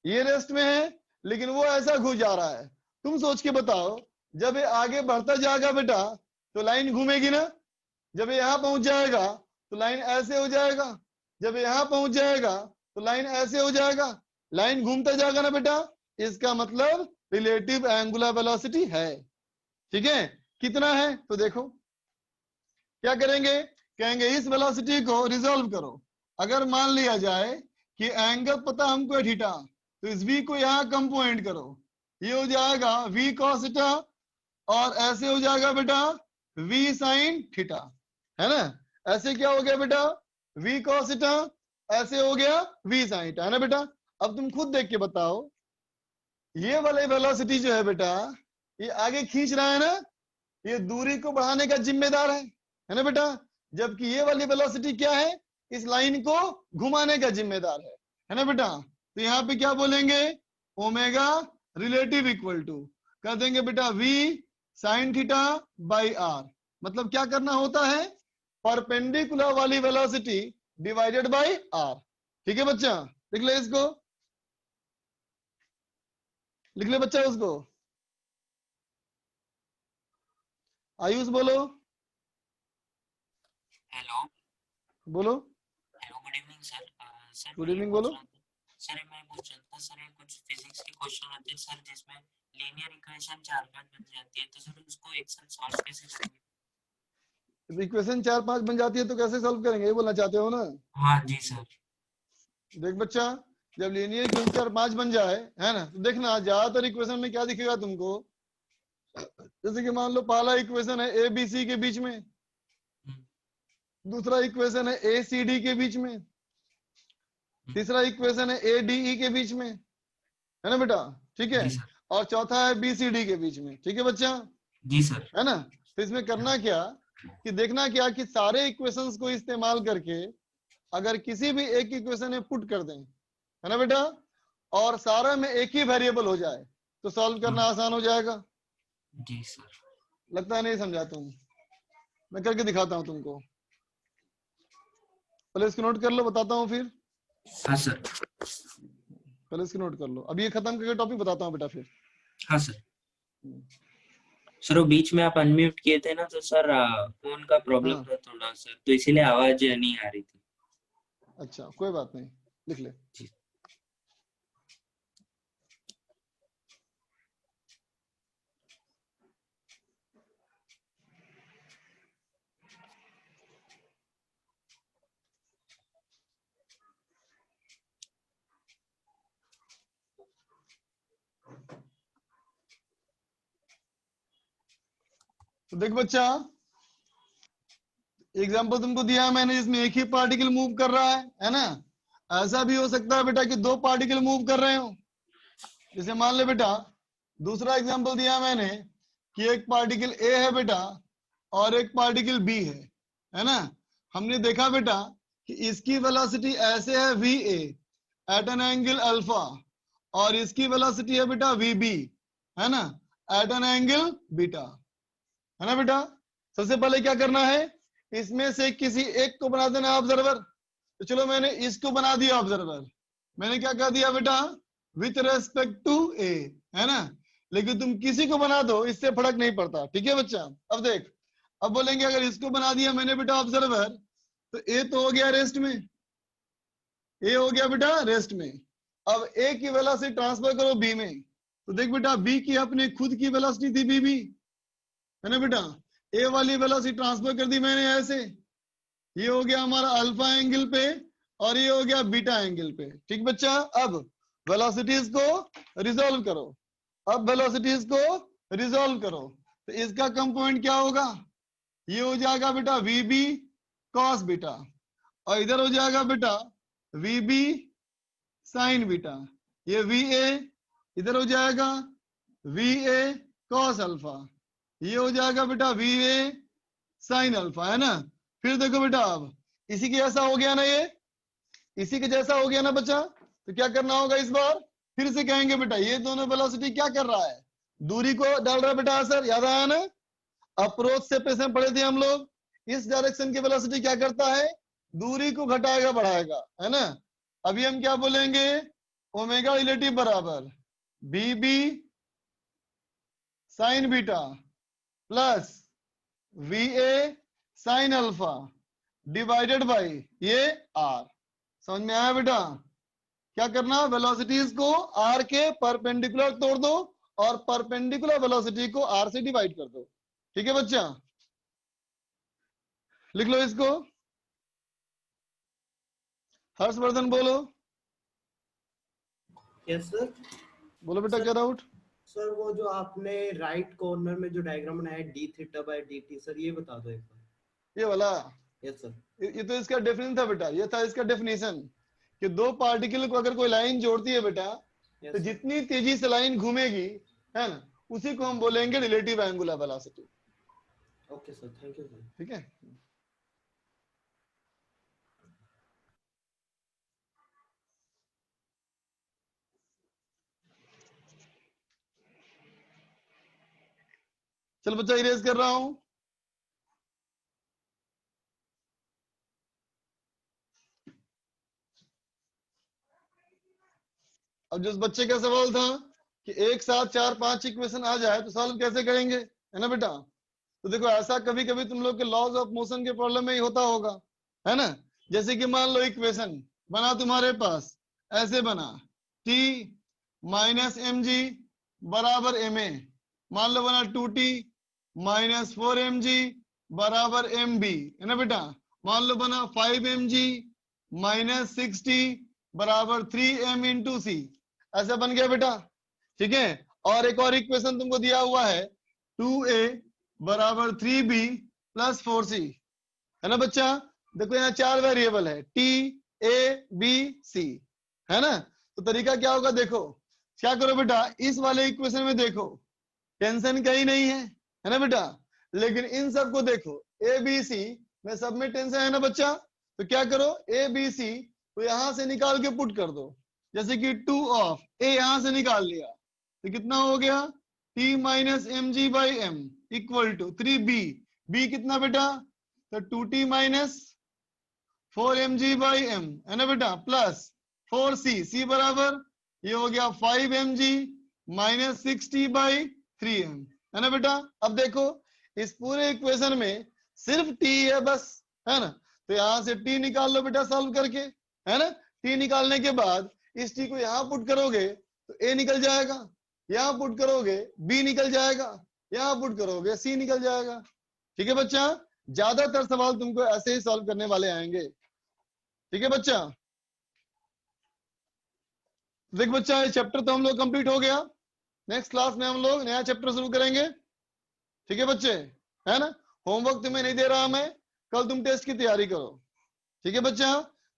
ये रेस्ट में है लेकिन वो ऐसा घूम जा रहा है। तुम सोच के बताओ, जब ये आगे बढ़ता जाएगा बेटा तो लाइन घूमेगी ना, जब ये यहाँ पहुंच जाएगा तो लाइन ऐसे हो जाएगा, जब यहाँ पहुंच जाएगा तो लाइन ऐसे हो जाएगा, लाइन घूमता जाएगा ना बेटा। इसका मतलब रिलेटिव एंगुलर वेलोसिटी है, ठीक है। कितना है तो देखो क्या करेंगे, कहेंगे इस वेलोसिटी को रिजॉल्व करो। अगर मान लिया जाए कि एंगल पता हमको है थीटा, तो इस v को यहाँ कम पॉइंट करो, ये हो जाएगा v cos थीटा, और ऐसे हो जाएगा बेटा v sin थीटा, है ना। ऐसे क्या हो गया बेटा v cos थीटा, ऐसे हो गया v sin थीटा, है ना बेटा। अब तुम खुद देख के बताओ, ये वाले वेलोसिटी जो है बेटा ये आगे खींच रहा है ना, ये दूरी को बढ़ाने का जिम्मेदार है ना बेटा। जबकि ये वाली वेलोसिटी क्या है, इस लाइन को घुमाने का जिम्मेदार है ना बेटा। तो यहाँ पे क्या बोलेंगे, ओमेगा रिलेटिव इक्वल टू कर देंगे बेटा v sin theta by r. मतलब क्या करना होता है, परपेंडिकुलर वाली वेलोसिटी डिवाइडेड बाई आर, ठीक है बच्चा। लिख ले इसको, लिख ले बच्चा उसको। आयुष बोलो, हेलो बोलो, hello, good evening sir. Sir good evening बोलो। सर मैं पूछ रहा था सर, कुछ फिजिक्स के क्वेश्चन आते हैं सर जिसमें लीनियर इक्वेशन चार बार बन जाती है, तो सर उसको एक्सेल सॉल्व कैसे करेंगे? तो इक्वेशन 4 5 बन जाती है तो कैसे सॉल्व करेंगे, ये बोलना चाहते हो ना? हाँ जी सर। देख बच्चा, जब लीनियर इक्वेशन 4 5 बन जाए, है ना, तो देखना ज्यादातर इक्वेशन में क्या दिखेगा तुमको, जैसे कि मान लो पहला इक्वेशन है ए बी सी के बीच में, दूसरा इक्वेशन है ए सी डी के बीच में, तीसरा इक्वेशन है ए डी ई के बीच में, है ना बेटा? ठीक है, और चौथा है बी सी डी के बीच में। ठीक है बच्चा? जी सर। है ना? तो इसमें करना क्या कि देखना क्या कि सारे इक्वेशंस को इस्तेमाल करके अगर किसी भी एक इक्वेशन में पुट कर दें, है ना बेटा, और सारा में एक ही वेरिएबल हो जाए तो सॉल्व करना आसान हो जाएगा। जी सर। लगता है नहीं समझा तुम, मैं करके दिखाता हूं तुमको, पहले इसको नोट कर लो, बताता हूँ फिर। हाँ सर। पहले इसको नोट कर लो, अब ये खत्म करके टॉपिक बताता हूँ बेटा फिर। हाँ सर। सर वो बीच में आप अनम्यूट किए थे ना, तो सर फोन का प्रॉब्लम था थोड़ा सर, तो इसीलिए आवाज नहीं आ रही थी। अच्छा कोई बात नहीं, लिख ले। तो देख बच्चा, एग्जाम्पल तुमको दिया है मैंने, जिसमें एक ही पार्टिकल मूव कर रहा है ना? ऐसा भी हो सकता है बेटा कि दो पार्टिकल मूव कर रहे हो। जैसे मान ले बेटा, दूसरा एग्जाम्पल दिया मैंने कि एक पार्टिकल ए है बेटा और एक पार्टिकल बी है ना? हमने देखा बेटा कि इसकी वेलोसिटी ऐसे है v a at an angle alpha, और इसकी वेलोसिटी है बेटा वी बी, है ना, एट एन एंगल बीटा, है ना बेटा? सबसे पहले क्या करना है, इसमें से किसी एक को बना देना ऑब्जर्वर। तो चलो मैंने इसको बना दिया ऑब्जर्वर, मैंने क्या कह दिया बेटा, विथ रेस्पेक्ट टू ए, है ना? लेकिन तुम किसी को बना दो, इससे फर्क नहीं पड़ता। ठीक है बच्चा? अब देख, अब बोलेंगे अगर इसको बना दिया मैंने बेटा ऑब्जर्वर, तो ए तो हो गया रेस्ट में, ए हो गया बेटा रेस्ट में। अब ए की वेलोसिटी ट्रांसफर करो बी में, तो देख बेटा बी की अपने खुद की वेलोसिटी थी बी बी, है ना बेटा? ए वाली वेलोसिटी ट्रांसफर कर दी मैंने ऐसे, ये हो गया हमारा अल्फा एंगल पे और ये हो गया बीटा एंगल पे। ठीक बच्चा? अब वेलोसिटीज को रिजॉल्व करो, अब वेलोसिटीज को रिजॉल्व करो, तो इसका कंपोनेंट क्या होगा, ये हो जाएगा बेटा वी बी कॉस बीटा, और इधर हो जाएगा बेटा वी बी साइन बीटा, ये वी ए इधर हो जाएगा वी ए कॉस अल्फा, ये हो जाएगा बेटा वी ए साइन अल्फा, है ना? फिर देखो बेटा, अब इसी के जैसा हो गया ना, ये इसी के जैसा हो गया ना बच्चा, तो क्या करना होगा इस बार, फिर से कहेंगे बेटा ये दोनों वेलोसिटी क्या कर रहा है, दूरी को डाल रहा है बेटा असर, याद आया ना? अप्रोच से पैसे पढ़े थे हम लोग, इस डायरेक्शन की वेलोसिटी क्या करता है, दूरी को घटाएगा बढ़ाएगा, है ना? अभी हम क्या बोलेंगे, ओमेगा रिलेटिव बराबर b b sine beta plus v a sine alpha divided by ये आर। समझ में आया बेटा? क्या करना, वेलोसिटीज को आर के परपेंडिकुलर तोड़ दो और परपेंडिकुलर वेलोसिटी को आर से डिवाइड कर दो। ठीक है बच्चा? लिख लो इसको। हर्षवर्धन बोलो। Yes sir. बोलो बेटा, क्या डाउट? सर वो जो आपने राइट कॉर्नर में जो डायग्राम बनाया D theta by D T, sir ये बता दो एक बार। ये वाला? Yes sir. ये तो इसका डेफिनेशन था बेटा, ये था इसका डेफिनेशन कि दो पार्टिकल को अगर कोई लाइन जोड़ती है बेटा, तो जितनी तेजी से लाइन घूमेगी, है ना, उसी को हम बोलेंगे relative angular velocity. Okay sir, thank you sir. ठीक है? चल बच्चा, इरेज कर रहा हूं। अब जो बच्चे का सवाल था कि एक साथ 4 5 इक्वेशन आ जाए तो सॉल्व कैसे करेंगे, है ना बेटा? तो देखो, ऐसा कभी कभी तुम लोग के लॉज ऑफ मोशन के प्रॉब्लम में ही होता होगा, है ना? जैसे कि मान लो इक्वेशन बना तुम्हारे पास, ऐसे बना t माइनस एम जी बराबर एम ए, मान लो बना 2t माइनस 4 mg बराबर एम बी, है ना बेटा। मान लो बना 5 mg माइनस 60 बराबर 3m इंटू सी, ऐसा बन गया बेटा। ठीक है, और एक और इक्वेशन तुमको दिया हुआ है 2a बराबर 3b प्लस 4c, है ना बच्चा। देखो यहाँ 4 वेरिएबल है t a b c, है ना। तो तरीका क्या होगा, देखो क्या करो बेटा, इस वाले इक्वेशन में देखो टेंशन कहीं नहीं है ना बेटा, लेकिन इन सबको देखो ए बी सी में सब में टेंशन है ना बच्चा। तो क्या करो, ए बी सी तो यहां से निकाल के पुट कर दो, जैसे कि 2 ऑफ ए यहां से निकाल लिया तो कितना हो गया, t minus m g by m equal to 3b, b कितना बेटा, तो 2t minus 4mg by M, है ना बेटा, प्लस 4c, c बराबर ये हो गया 5mg माइनस 60 बाई 3m, है ना बेटा। अब देखो इस पूरे इक्वेशन में सिर्फ t है बस, है ना। तो यहां से t निकाल लो बेटा सॉल्व करके, है ना। t निकालने के बाद इस t को यहां पुट करोगे तो a निकल जाएगा, यहां पुट करोगे b निकल जाएगा, यहां पुट करोगे c निकल जाएगा। ठीक है बच्चा, ज्यादातर सवाल तुमको ऐसे ही सॉल्व करने वाले आएंगे। ठीक है बच्चा, देख बच्चा ये चैप्टर तो हम लोग कंप्लीट हो गया, नेक्स्ट क्लास में हम लोग नया चैप्टर शुरू करेंगे। ठीक है बच्चे, है ना। होमवर्क तुम्हें नहीं दे रहा मैं, कल तुम टेस्ट की तैयारी करो। ठीक है बच्चा,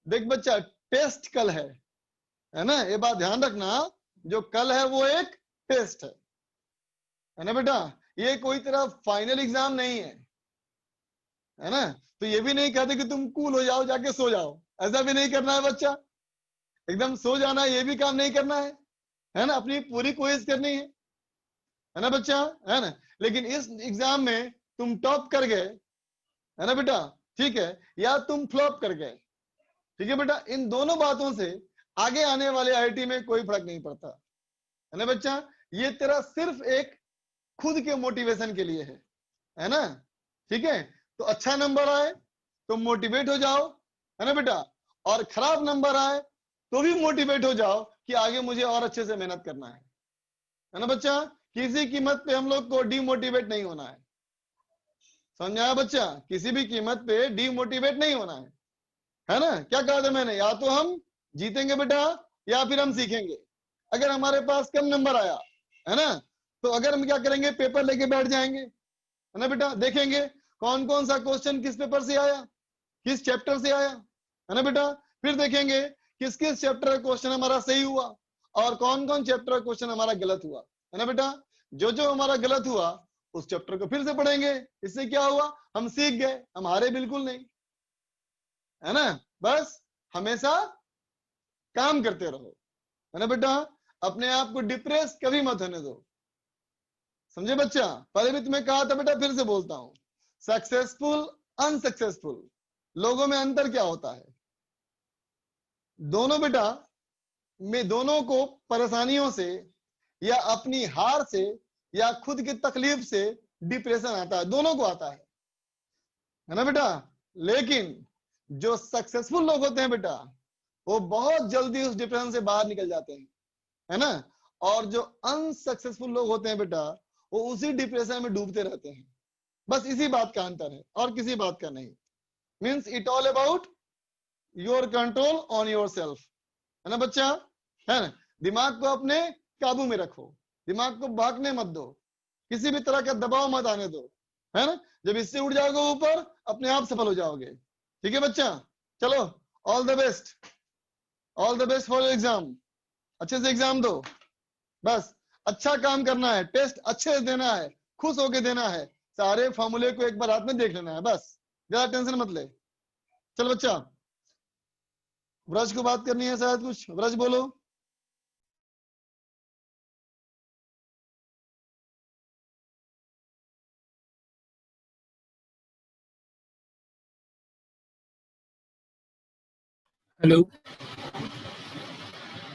देख बच्चा टेस्ट कल है ना, ये बात ध्यान रखना, जो कल है वो एक टेस्ट है ना बेटा, ये कोई तरह फाइनल एग्जाम नहीं है ना। तो ये भी नहीं कहते कि तुम कूल हो जाओ जाके सो जाओ, ऐसा भी नहीं करना है बच्चा, एकदम सो जाना ये भी काम नहीं करना है ना। अपनी पूरी कोशिश करनी है ना बच्चा, है ना। लेकिन इस एग्जाम में तुम टॉप कर गए, है ना बेटा, ठीक है, या तुम फ्लॉप कर गए, ठीक है बेटा, इन दोनों बातों से आगे आने वाले आईआईटी में कोई फर्क नहीं पड़ता, है ना बच्चा। ये तेरा सिर्फ एक खुद के मोटिवेशन के लिए है ना। ठीक है, तो अच्छा नंबर आए तो मोटिवेट हो जाओ, है ना बेटा, और खराब नंबर आए तो भी मोटिवेट हो जाओ कि आगे मुझे और अच्छे से मेहनत करना है ना बच्चा। किसी कीमत पे हम लोग को डीमोटिवेट नहीं होना समझाया बच्चा, किसी भी कीमत पे डीमोटिवेट नहीं होना है ना। क्या कहा था मैंने, या तो हम जीतेंगे बेटा या फिर हम सीखेंगे। अगर हमारे पास कम नंबर आया है ना, तो अगर हम क्या करेंगे, पेपर लेके बैठ जाएंगे, है ना बेटा, देखेंगे कौन कौन सा क्वेश्चन किस पेपर से आया, किस चैप्टर से आया, है ना बेटा। फिर देखेंगे किस किस चैप्टर का क्वेश्चन हमारा सही हुआ और कौन कौन चैप्टर का क्वेश्चन हमारा गलत हुआ, है ना बेटा। जो जो हमारा गलत हुआ उस चैप्टर को फिर से पढ़ेंगे, इससे क्या हुआ, हम सीख गए, हम हारे बिल्कुल नहीं, है ना। बस हमेशा काम करते रहो, है ना बेटा, अपने आप को डिप्रेस कभी मत होने दो, समझे बच्चा। पहले भी तुम्हें कहा था बेटा, फिर से बोलता हूं, सक्सेसफुल अनसक्सेसफुल लोगों में अंतर क्या होता है, दोनों बेटा में दोनों को परेशानियों से या अपनी हार से या खुद की तकलीफ से डिप्रेशन आता है, दोनों को आता है ना बेटा। लेकिन जो सक्सेसफुल लोग होते हैं बेटा, वो बहुत जल्दी उस डिप्रेशन से बाहर निकल जाते हैं, है ना। और जो अनसक्सेसफुल लोग होते हैं बेटा, वो उसी डिप्रेशन में डूबते रहते हैं। बस इसी बात का अंतर है और किसी बात का नहीं। Means it all about your control on your self, है ना बच्चा, है ना। दिमाग को अपने काबू में रखो, दिमाग को भागने मत दो, किसी भी तरह का दबाव मत आने दो, है ना। जब इससे उड़ जाओगे ऊपर, अपने आप सफल हो जाओगे। ठीक है बच्चा, चलो all the best for exam, अच्छे से एग्जाम दो, बस अच्छा काम करना है, टेस्ट अच्छे से देना है, खुश होके देना है, सारे फॉर्मूले को एक बार हाथ में देख लेना है, बस ज्यादा टेंशन मत ले। चल बच्चा, ब्रज को बात करनी है शायद, कुछ ब्रज बोलो। हेलो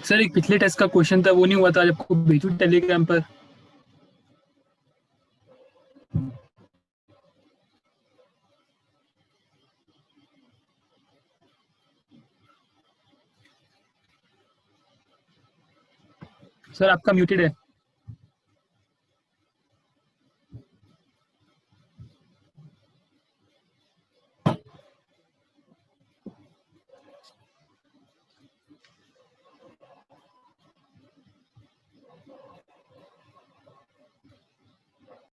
सर, एक पिछले टेस्ट का क्वेश्चन था, वो नहीं हुआ था, आपको भेजू टेलीग्राम पर। सर आपका म्यूटेड है।